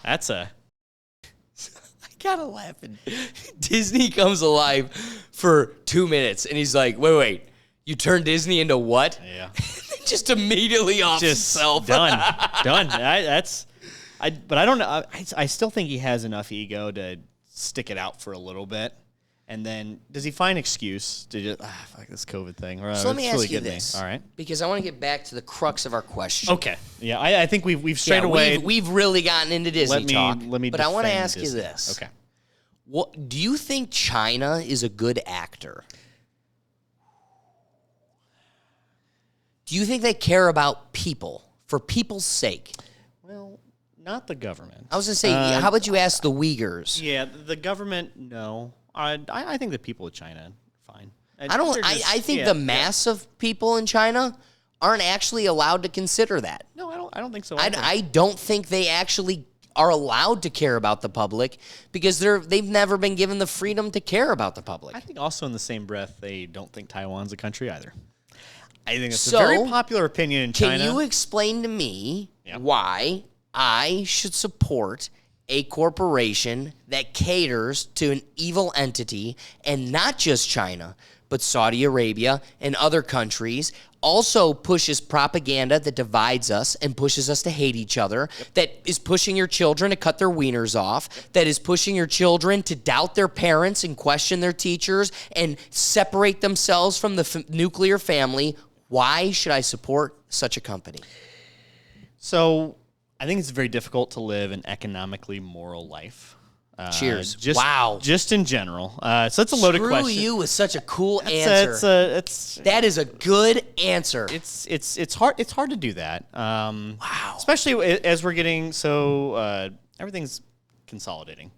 A: that's a.
B: I gotta laugh. Disney comes alive for 2 minutes, and he's like, "Wait, you turned Disney into what?"
A: Yeah.
B: Just immediately off himself.
A: Done. But I don't know. I still think he has enough ego to stick it out for a little bit And then does he find excuse to just fuck this COVID thing?
B: So let me
A: it's
B: ask
A: really
B: you
A: getting me.
B: this,
A: All right.
B: because I want to get back to the crux of our question.
A: Okay. Yeah, I think we've straight away.
B: We've really gotten into Disney talk.
A: But
B: I want to
A: defend
B: ask you
A: Disney.
B: this.
A: Okay.
B: What do you think China is a good actor? Do you think they care about people for people's sake?
A: Well, not the government.
B: I was going to say, how about you ask the Uyghurs?
A: Yeah, the government. No, I think the people of China fine.
B: I think the mass of people in China aren't actually allowed to consider that.
A: No, I don't think so.
B: I don't think they actually are allowed to care about the public because they've never been given the freedom to care about the public.
A: I think also in the same breath, they don't think Taiwan's a country either. I think it's a very popular opinion in China.
B: Can you explain to me why I should support a corporation that caters to an evil entity, and not just China, but Saudi Arabia and other countries, also pushes propaganda that divides us and pushes us to hate each other, that is pushing your children to cut their wieners off, that is pushing your children to doubt their parents and question their teachers and separate themselves from the nuclear family? Why should I support such a company?
A: So I think it's very difficult to live an economically moral life.
B: Cheers.
A: Wow. Just in general. So it's a loaded question.
B: Screw you with such a cool answer. That is a good answer.
A: It's hard to do that. Wow. Especially as we're getting everything's consolidating.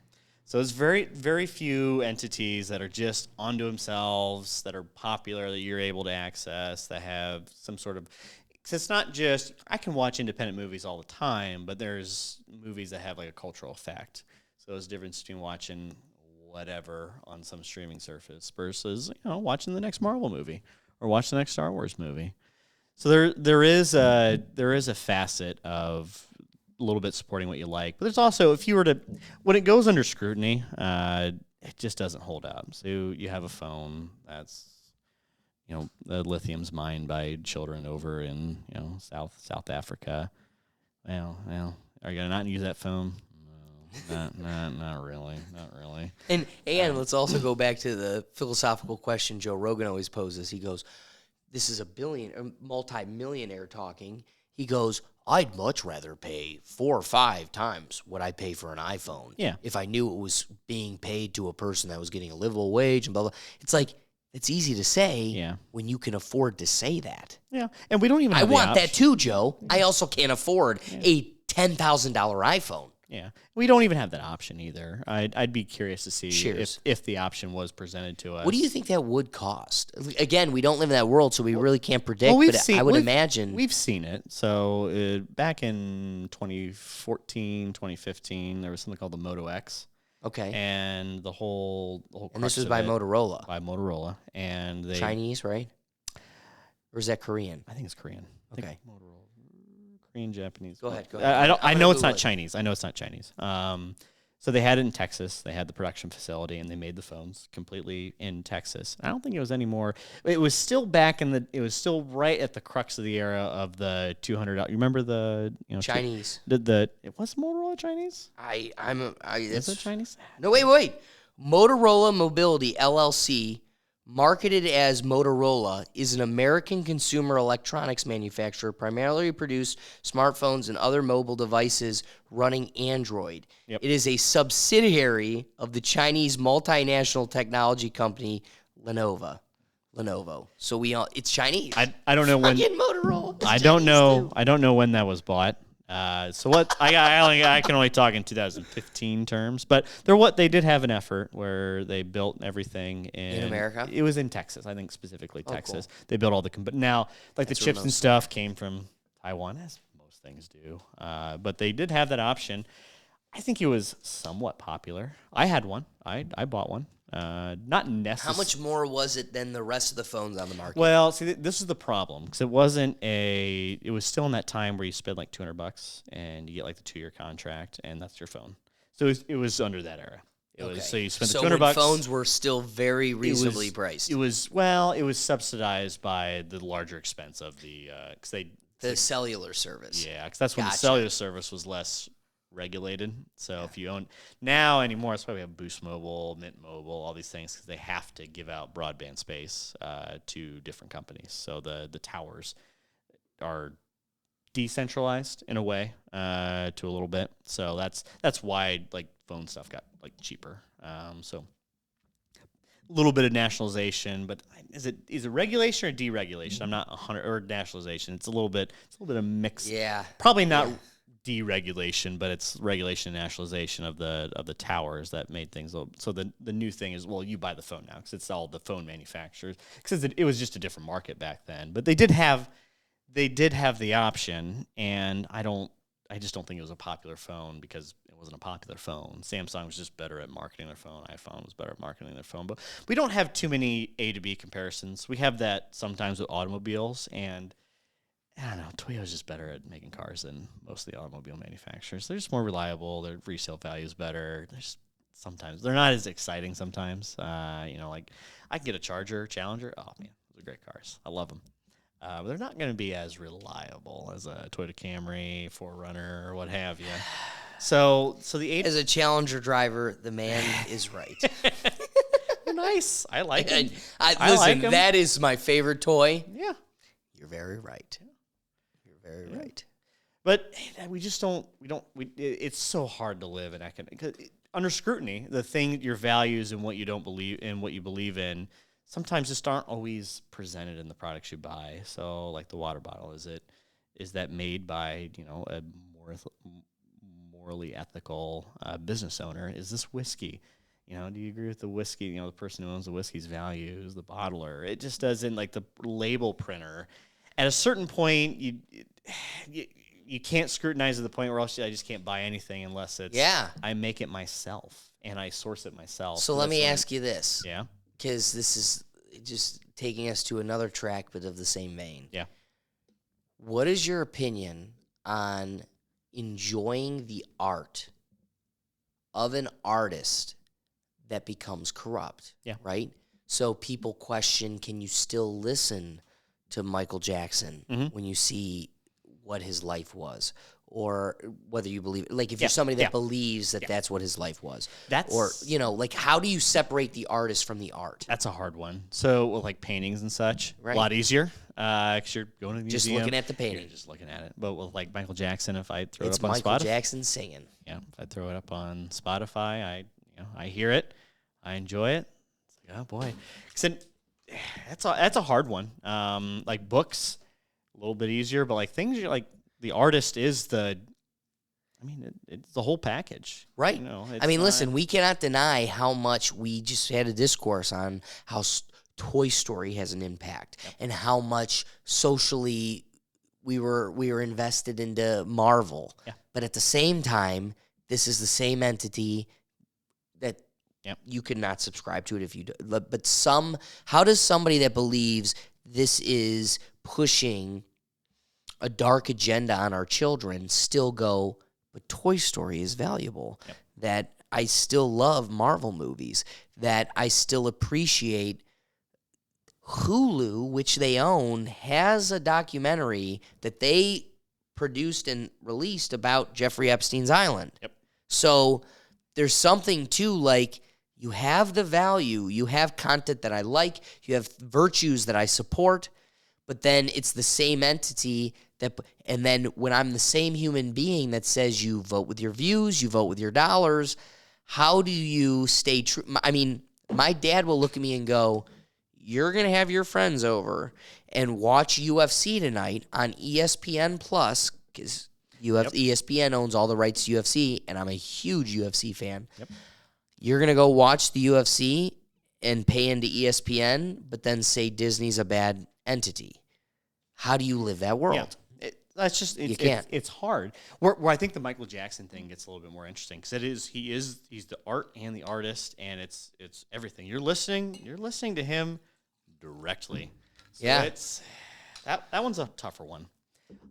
A: So there's very, very few entities that are just onto themselves, that are popular, that you're able to access, that have some sort of. Because it's not just I can watch independent movies all the time, but there's movies that have like a cultural effect. So there's a difference between watching whatever on some streaming service versus watching the next Marvel movie or watch the next Star Wars movie. So there is a facet of a little bit supporting what you like, but there's also when it goes under scrutiny, it just doesn't hold up. So you have a phone that's the lithium's mined by children over in South Africa. Well, are you gonna not use that phone? Not really.
B: And let's also go back to the philosophical question Joe Rogan always poses. He goes, "This is a multi-millionaire talking." He goes, "I'd much rather pay 4 or 5 times what I pay for an iPhone. If I knew it was being paid to a person that was getting a livable wage and blah blah." It's like it's easy to say when you can afford to say that.
A: Yeah, and we don't even.
B: I want that too, Joe. I also can't afford a $10,000 iPhone.
A: Yeah, we don't even have that option either. I'd be curious to see
B: Cheers.
A: if the option was presented to us.
B: What do you think that would cost? Again, we don't live in that world, so we really can't predict. I would imagine
A: we've seen it. So back in 2014, 2015, there was something called the Moto X.
B: Okay.
A: And the whole
B: and this was by Motorola.
A: By Motorola, and they
B: Chinese, right? Or is that Korean?
A: I think it's Korean.
B: Okay.
A: Motorola. Korean, Japanese.
B: Go ahead.
A: I know it's not Chinese. So they had it in Texas. They had the production facility, and they made the phones completely in Texas. I don't think it was anymore. It was still it was still right at the crux of the era of the $200. You remember the
B: Chinese?
A: It was Motorola Chinese.
B: Is
A: it Chinese?
B: No, wait. Motorola Mobility LLC, marketed as Motorola, is an American consumer electronics manufacturer primarily produce smartphones and other mobile devices running Android.
A: Yep.
B: It is a subsidiary of the Chinese multinational technology company Lenovo. So it's Chinese.
A: I don't know when
B: Motorola.
A: I don't know. I don't know when that was bought. So what I can only talk in 2015 terms, but they did have an effort where they built everything in
B: America.
A: It was in Texas, I think specifically Texas. Cool. They built all but now the chips and stuff came from Taiwan, as most things do. But they did have that option. I think it was somewhat popular. I had one. I bought one. Not necessarily.
B: How much more was it than the rest of the phones on the market?
A: Well, see, this is the problem because it was still in that time where you spend like $200 and you get like the 2-year contract and that's your phone. So it was under that era. So you spent the $200.
B: When phones were still very reasonably priced.
A: It was subsidized by the larger expense of the
B: cellular service.
A: Yeah, because that's when the cellular service was less regulated. So if you own now anymore, it's why we have Boost Mobile, Mint Mobile, all these things, because they have to give out broadband space to different companies. So the towers are decentralized in a way to a little bit. So that's why like phone stuff got like cheaper. So a little bit of nationalization, but is it regulation or deregulation? I'm not 100 or nationalization. It's a little bit of mix.
B: Yeah.
A: Probably not deregulation, but it's regulation and nationalization of the towers that made things. So the new thing is, well, you buy the phone now because it's all the phone manufacturers. Because it was just a different market back then, but they did have the option, and I just don't think it was a popular phone because it wasn't a popular phone. Samsung was just better at marketing their phone. iPhone was better at marketing their phone. But we don't have too many A to B comparisons. We have that sometimes with automobiles, and I don't know, Toyota's just better at making cars than most of the automobile manufacturers. They're just more reliable. Their resale value is better. Sometimes they're not as exciting sometimes. Like I can get a Challenger. Oh, man, those are great cars. I love them. But they're not going to be as reliable as a Toyota Camry, 4Runner, or what have you. So the
B: As a Challenger driver, the man is right.
A: nice. I like them.
B: Listen,
A: like 'em.
B: that is my favorite toy.
A: Yeah.
B: You're very right. You're very right.
A: But we just don't. It's so hard to live in economic under scrutiny. The thing, your values and what you don't believe in, what you believe in, sometimes just aren't always presented in the products you buy. So, like the water bottle, is that made by a morally ethical business owner? Is this whiskey? Do you agree with the whiskey? The person who owns the whiskey's values, the bottler. It just doesn't, like the label printer. At a certain point, you can't scrutinize to the point where else I just can't buy anything unless it's I make it myself and I source it myself.
B: So let me ask you this.
A: Yeah.
B: Because this is just taking us to another track, but of the same vein.
A: Yeah.
B: What is your opinion on enjoying the art of an artist that becomes corrupt?
A: Yeah.
B: Right? So people question, can you still listen to Michael Jackson when you see what his life was? Or whether you believe, like if you're somebody that believes that that's what his life was. How do you separate the artist from the art?
A: That's a hard one. So with like paintings and such, a lot easier. Because you're going to the museum.
B: Just looking at the painting.
A: You're just looking at it. But with like Michael Jackson, if I throw
B: It's
A: it up on
B: Michael
A: Spotify.
B: Jackson singing.
A: Yeah, if I throw it up on Spotify, I hear it. I enjoy it. It's like, oh boy. So that's a hard one. Like books, a little bit easier, but like things you're like, the artist is it's the whole package.
B: Right. Listen, we cannot deny how much we just had a discourse on how Toy Story has an impact and how much socially we were invested into Marvel.
A: Yeah.
B: But at the same time, this is the same entity that you could not subscribe to it if you do. But how does somebody that believes this is pushing a dark agenda on our children still go, but Toy Story is valuable, that I still love Marvel movies, that I still appreciate Hulu, which they own, has a documentary that they produced and released about Jeffrey Epstein's Island.
A: Yep.
B: So there's something to, like, you have the value, you have content that I like, you have virtues that I support, but then it's the same entity and then when I'm the same human being that says you vote with your views, you vote with your dollars, how do you stay true? My dad will look at me and go, you're going to have your friends over and watch UFC tonight on ESPN Plus, because ESPN owns all the rights to UFC, and I'm a huge UFC fan. Yep. You're going to go watch the UFC and pay into ESPN, but then say Disney's a bad entity. How do you live that world?
A: Yeah. You can't. It's hard. Where I think the Michael Jackson thing gets a little bit more interesting because he's the art and the artist, and it's everything. You're listening to him directly. So it's that one's a tougher one.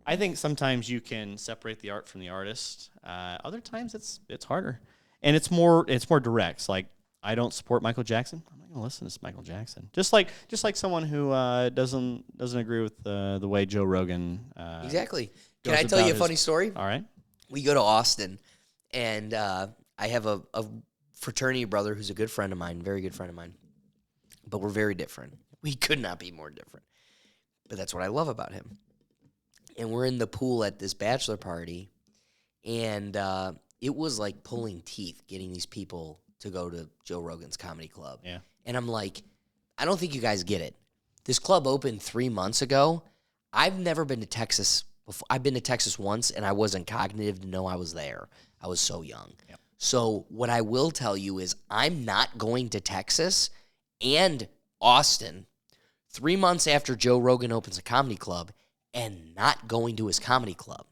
A: I think sometimes you can separate the art from the artist. Other times it's harder, and it's more direct. It's like, I don't support Michael Jackson. I'm not going to listen to Michael Jackson. Just like someone who doesn't agree with the way Joe Rogan.
B: Exactly. Can I tell you a funny story?
A: All right.
B: We go to Austin, and I have a fraternity brother who's a good friend of mine, very good friend of mine, but we're very different. We could not be more different, but that's what I love about him. And we're in the pool at this bachelor party, and it was like pulling teeth getting these people to go to Joe Rogan's comedy club.
A: Yeah.
B: And I'm like, I don't think you guys get it. This club opened 3 months ago. I've never been to Texas before. I've been to Texas once, and I wasn't cognitive to know I was there. I was so young. Yep. So what I will tell you is I'm not going to Texas and Austin 3 months after Joe Rogan opens a comedy club and not going to his comedy club.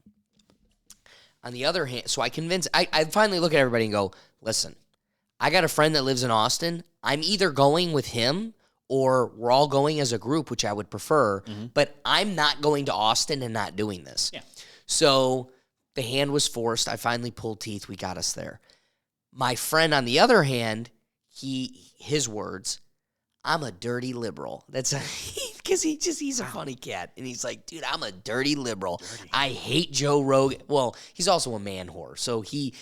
B: On the other hand, so I finally look at everybody and go, listen, I got a friend that lives in Austin. I'm either going with him or we're all going as a group, which I would prefer, but I'm not going to Austin and not doing this. Yeah. So the hand was forced. I finally pulled teeth. We got us there. My friend, on the other hand, his words, I'm a dirty liberal. That's because he's a funny cat. And he's like, dude, I'm a dirty liberal. I hate Joe Rogan. Well, he's also a man whore. So he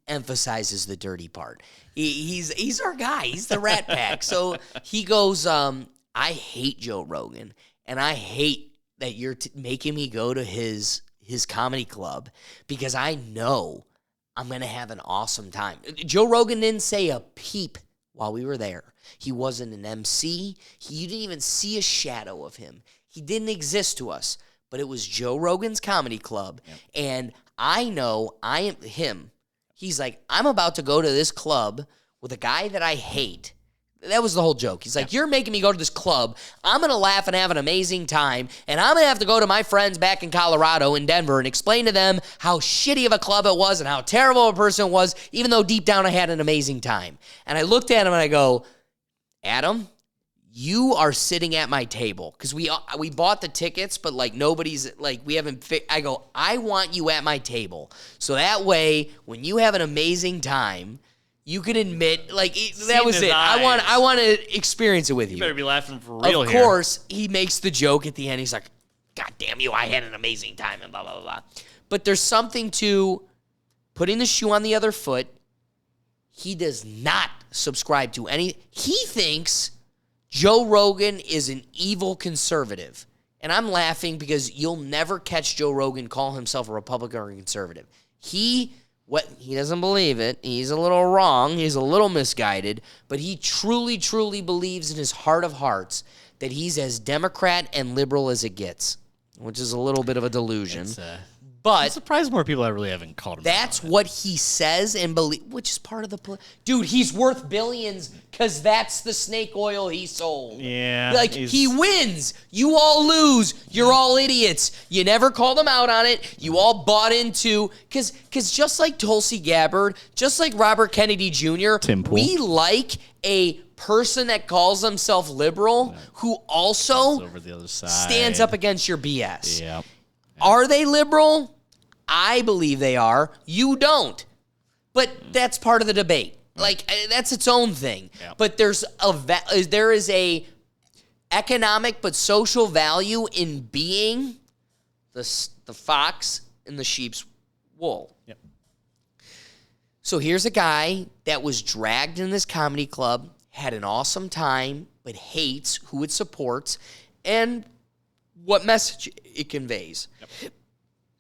B: emphasizes the dirty part. He's our guy. He's the Rat Pack. So he goes, I hate Joe Rogan, and I hate that you're making me go to his comedy club because I know I'm going to have an awesome time. Joe Rogan didn't say a peep while we were there. He wasn't an MC. You didn't even see a shadow of him. He didn't exist to us, but it was Joe Rogan's comedy club, and I know I am him. He's like, I'm about to go to this club with a guy that I hate. That was the whole joke. He's like, you're making me go to this club. I'm going to laugh and have an amazing time, and I'm going to have to go to my friends back in Colorado, in Denver, and explain to them how shitty of a club it was and how terrible a person it was, even though deep down I had an amazing time. And I looked at him and I go, Adam, you are sitting at my table because we bought the tickets, but like nobody's like we haven't. I go, I want you at my table so that way when you have an amazing time, you can admit like that was it.
A: Eyes.
B: I want to experience it with you.
A: You better be laughing for real.
B: Of course, he makes the joke at the end. He's like, God damn you, I had an amazing time and blah blah blah blah. But there's something to putting the shoe on the other foot. He does not subscribe to any. He thinks Joe Rogan is an evil conservative. And I'm laughing because you'll never catch Joe Rogan call himself a Republican or a conservative. He doesn't believe it. He's a little wrong. He's a little misguided. But he truly, truly believes in his heart of hearts that he's as Democrat and liberal as it gets, which is a little bit of a delusion. But
A: I'm surprised more people really haven't called him.
B: That's what he says and believe, which is part of the dude. He's worth billions because that's the snake oil he sold.
A: Yeah,
B: like he wins, you all lose. You're all idiots. You never called him out on it. You all bought into because just like Tulsi Gabbard, just like Robert Kennedy Jr.,
A: Tim Pool.
B: We like a person that calls himself liberal who also
A: over the other side
B: stands up against your BS.
A: Yeah.
B: Are they liberal? I believe they are. You don't. But that's part of the debate. Like, that's its own thing. Yeah. But there is a economic but social value in being the fox in the sheep's wool.
A: Yep.
B: So here's a guy that was dragged in this comedy club, had an awesome time, but hates who it supports and what message it conveys. Yep.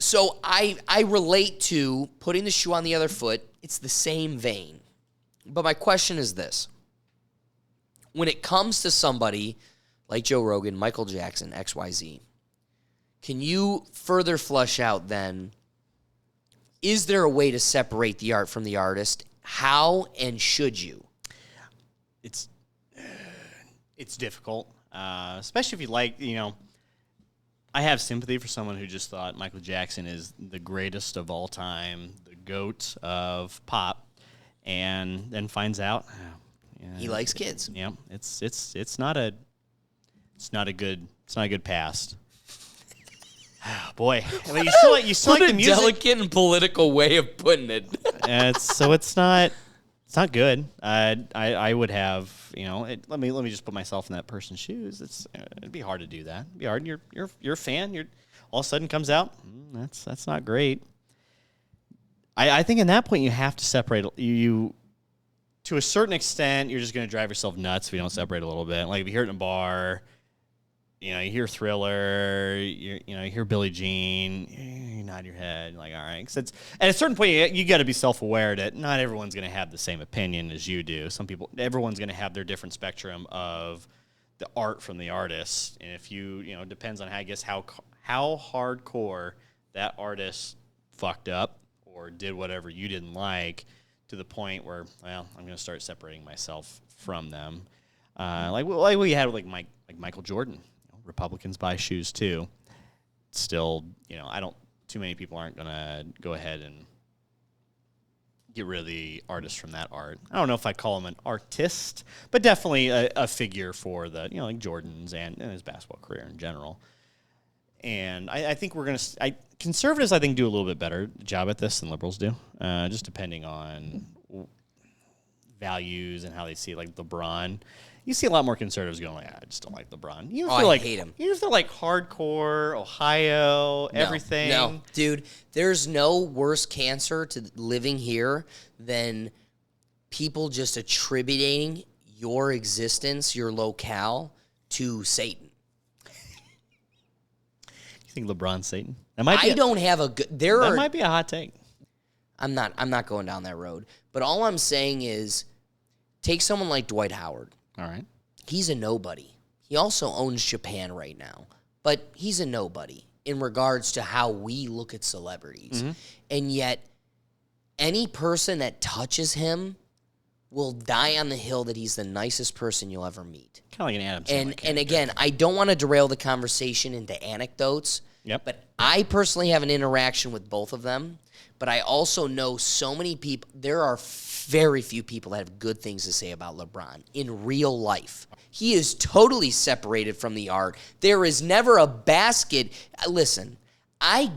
B: So I relate to putting the shoe on the other foot. It's the same vein. But my question is this. When it comes to somebody like Joe Rogan, Michael Jackson, XYZ, can you further flesh out then, is there a way to separate the art from the artist? How and should you?
A: It's difficult, especially if you like, I have sympathy for someone who just thought Michael Jackson is the greatest of all time, the GOAT of pop, and then finds out
B: he likes kids.
A: Yeah, it's not a good past. Boy, I mean, you still like the music.
B: Delicate and political way of putting it.
A: It's not good. I would have, let me just put myself in that person's shoes. It'd be hard to do that. It'd be hard. You're a fan. You're all of a sudden comes out. That's not great. I think in that point you have to separate you to a certain extent. You're just going to drive yourself nuts if you don't separate a little bit. Like if you hear it in a bar, you hear Thriller, you hear Billie Jean, you nod your head, like, all right. 'Cause it's, at a certain point, you got to be self-aware that not everyone's going to have the same opinion as you do. Everyone's going to have their different spectrum of the art from the artist. And if depends on, how hardcore that artist fucked up or did whatever you didn't like, to the point where, well, I'm going to start separating myself from them. Like we had with Michael Jordan. Republicans buy shoes too. Still, too many people aren't going to go ahead and get rid of the artist from that art. I don't know if I call him an artist, but definitely a figure for the, like Jordan's and his basketball career in general. And I think conservatives, I think, do a little bit better job at this than liberals do, just depending on values and how they see it. Like LeBron, you see a lot more conservatives going I just don't like LeBron.
B: I hate him.
A: You feel like hardcore, Ohio, everything.
B: No, dude, there's no worse cancer to living here than people just attributing your existence, your locale, to Satan.
A: You think LeBron's Satan?
B: That might be
A: a hot take.
B: I'm not going down that road. But all I'm saying is, take someone like Dwight Howard.
A: All right.
B: He's a nobody. He also owns Japan right now. But he's a nobody in regards to how we look at celebrities. Mm-hmm. And yet, any person that touches him will die on the hill that he's the nicest person you'll ever meet.
A: Kind of like an Adam Sandler.
B: And again, I don't want to derail the conversation into anecdotes.
A: Yep.
B: But I personally have an interaction with both of them. But I also know so many people. There are very few people that have good things to say about LeBron in real life. He is totally separated from the art. There is never a basket. Listen, I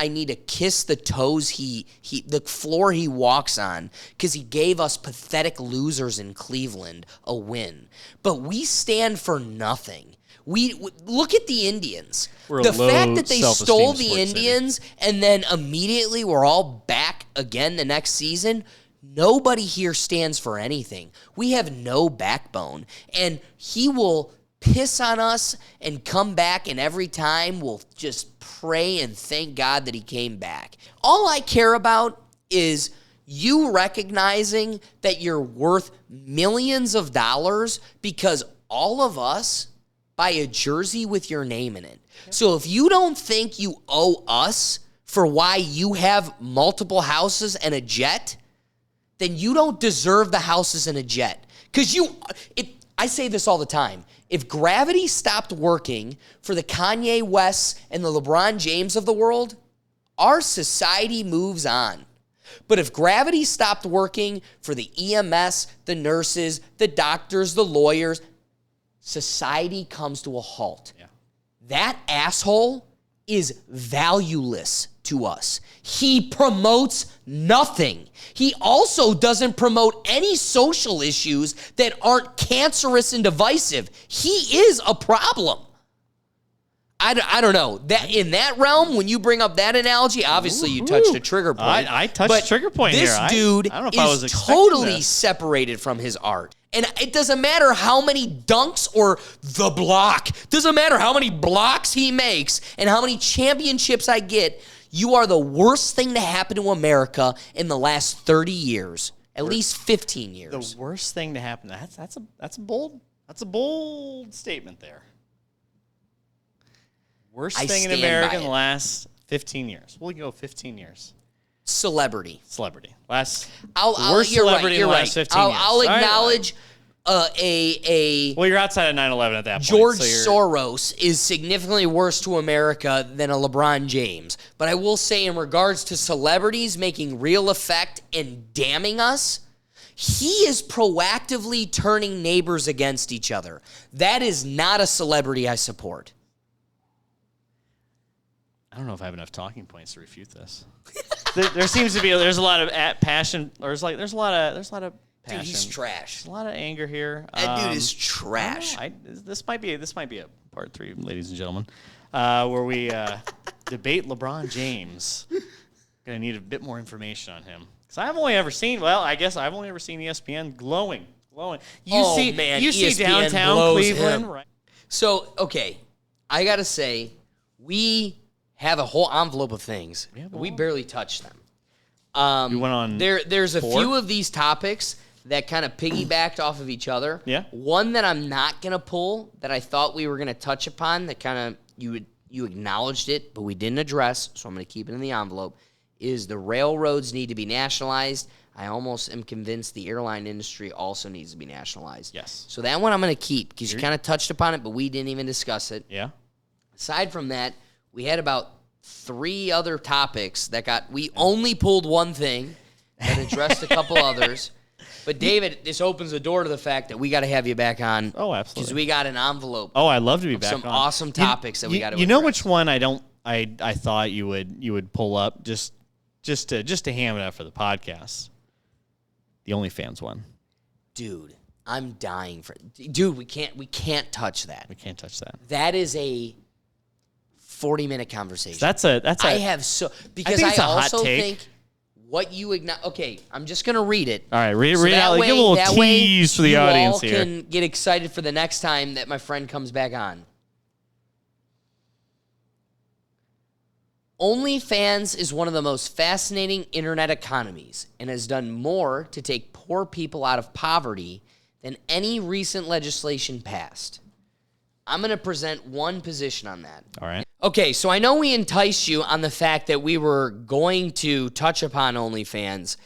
B: need to kiss the toes the floor he walks on, because he gave us pathetic losers in Cleveland a win. But we stand for nothing. We look at the Indians. The fact that they stole the Indians and then immediately we're all back again the next season, nobody here stands for anything. We have no backbone. And he will piss on us and come back, and every time we'll just pray and thank God that he came back. All I care about is you recognizing that you're worth millions of dollars because all of us buy a jersey with your name in it. So if you don't think you owe us for why you have multiple houses and a jet, then you don't deserve the houses and a jet. Because I say this all the time. If gravity stopped working for the Kanye Wests and the LeBron James of the world, our society moves on. But if gravity stopped working for the EMS, the nurses, the doctors, the lawyers, society comes to a halt. Yeah. That asshole is valueless to us. He promotes nothing. He also doesn't promote any social issues that aren't cancerous and divisive. He is a problem. I don't know. That in that realm, when you bring up that analogy, obviously you touched a trigger point.
A: I touched a trigger point here.
B: This dude
A: I don't know if I was
B: is totally separated from his art. And it doesn't matter how many dunks or the block. Doesn't matter how many blocks he makes and how many championships I get. You are the worst thing to happen to America in the last 30 years. At least 15 years.
A: The worst thing to happen. That's a bold statement there. Worst thing in America in the last 15 years. We'll go 15 years.
B: Celebrity.
A: Worst
B: you're
A: celebrity
B: right,
A: in the last 15 years.
B: I'll acknowledge
A: well, you're outside of 9/11 at that point.
B: George Soros is significantly worse to America than a LeBron James. But I will say, in regards to celebrities making real effect and damning us, he is proactively turning neighbors against each other. That is not a celebrity I support.
A: I don't know if I have enough talking points to refute this. There seems to be there's a lot of passion. There's a lot of passion.
B: Dude, he's trash.
A: There's a lot of anger here.
B: That dude is trash.
A: This might be a part 3, ladies and gentlemen, where we debate LeBron James Gonna need a bit more information on him because I've only ever seen. Well, I guess I've only ever seen ESPN glowing. You see
B: ESPN
A: downtown
B: blows
A: Cleveland,
B: him.
A: right?
B: So, okay, I got to say, we have a whole envelope of things. We barely touched them.
A: We went on.
B: There's a
A: 4?
B: few of these topics that kind of piggybacked off of each other.
A: Yeah.
B: One that I'm not going to pull that I thought we were going to touch upon that kind of you acknowledged it, but we didn't address, so I'm going to keep it in the envelope, is the railroads need to be nationalized. I almost am convinced the airline industry also needs to be nationalized.
A: Yes.
B: So that one I'm going to keep because you kind of touched upon it, but we didn't even discuss it.
A: Yeah.
B: Aside from that, we had about 3 other topics that we only pulled one thing and addressed a couple others. But David, this opens the door to the fact that we got to have you back on.
A: Oh, absolutely.
B: Because we got an envelope.
A: Oh, I'd love to be back
B: some
A: on.
B: awesome topics that we got to.
A: You know which one I thought you would pull up just to ham it up for the podcast. The OnlyFans one.
B: Dude, I'm dying for. Dude, we can't touch that.
A: We can't touch that.
B: That is a 40-minute conversation.
A: That's a.
B: I have so because
A: think it's a hot
B: also
A: take.
B: think what you acknowledge. Okay, I'm just gonna read it.
A: All right, read it out. Give a little tease for the audience here.
B: You all can get excited for the next time that my friend comes back on. OnlyFans is one of the most fascinating internet economies and has done more to take poor people out of poverty than any recent legislation passed. I'm going to present one position on that.
A: All right.
B: Okay, so I know we enticed you on the fact that we were going to touch upon OnlyFans.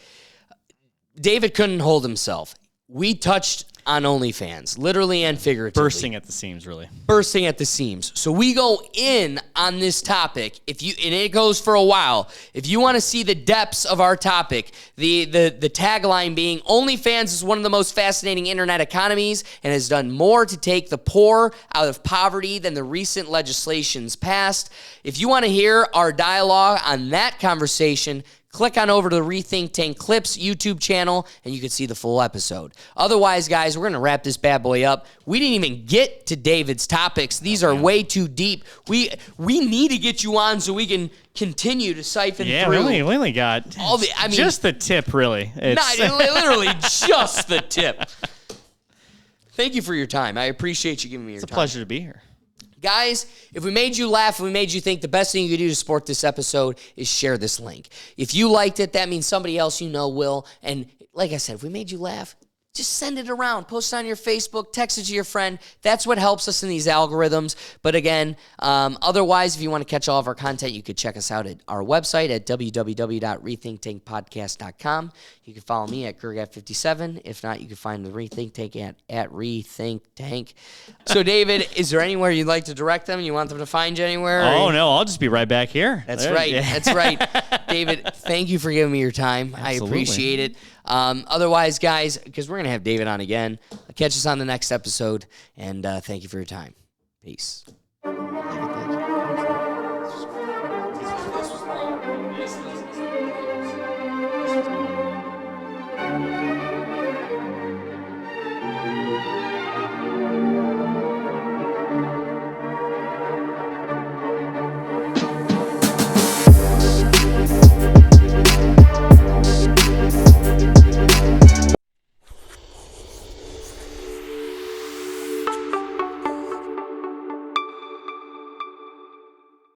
B: David couldn't hold himself. We touched on OnlyFans, literally and figuratively.
A: Bursting at the seams, really.
B: Bursting at the seams. So we go in on this topic, and it goes for a while. If you want to see the depths of our topic, the tagline being OnlyFans is one of the most fascinating internet economies and has done more to take the poor out of poverty than the recent legislations passed. If you want to hear our dialogue on that conversation, click on over to the Rethink Tank Clips YouTube channel, and you can see the full episode. Otherwise, guys, we're going to wrap this bad boy up. We didn't even get to David's topics. These are way too deep. We need to get you on so we can continue to siphon through.
A: Yeah, we only got just the tip, really.
B: Literally just the tip. Thank you for your time. I appreciate you giving me your time.
A: It's a pleasure to be here.
B: Guys, if we made you laugh, if we made you think, the best thing you could do to support this episode is share this link. If you liked it, that means somebody else you know will. And like I said, if we made you laugh, just send it around. Post it on your Facebook. Text it to your friend. That's what helps us in these algorithms. But again, otherwise, if you want to catch all of our content, you could check us out at our website at www.rethinktankpodcast.com. You can follow me at Gergat57. If not, you can find the Rethink Tank at Rethink Tank. So, David, is there anywhere you'd like to direct them? You want them to find you anywhere?
A: Oh, no, I'll just be right back here.
B: That's right. Yeah. That's right. David, thank you for giving me your time. Absolutely. I appreciate it. Otherwise, guys, because we're going to have David on again, catch us on the next episode, and thank you for your time. Peace.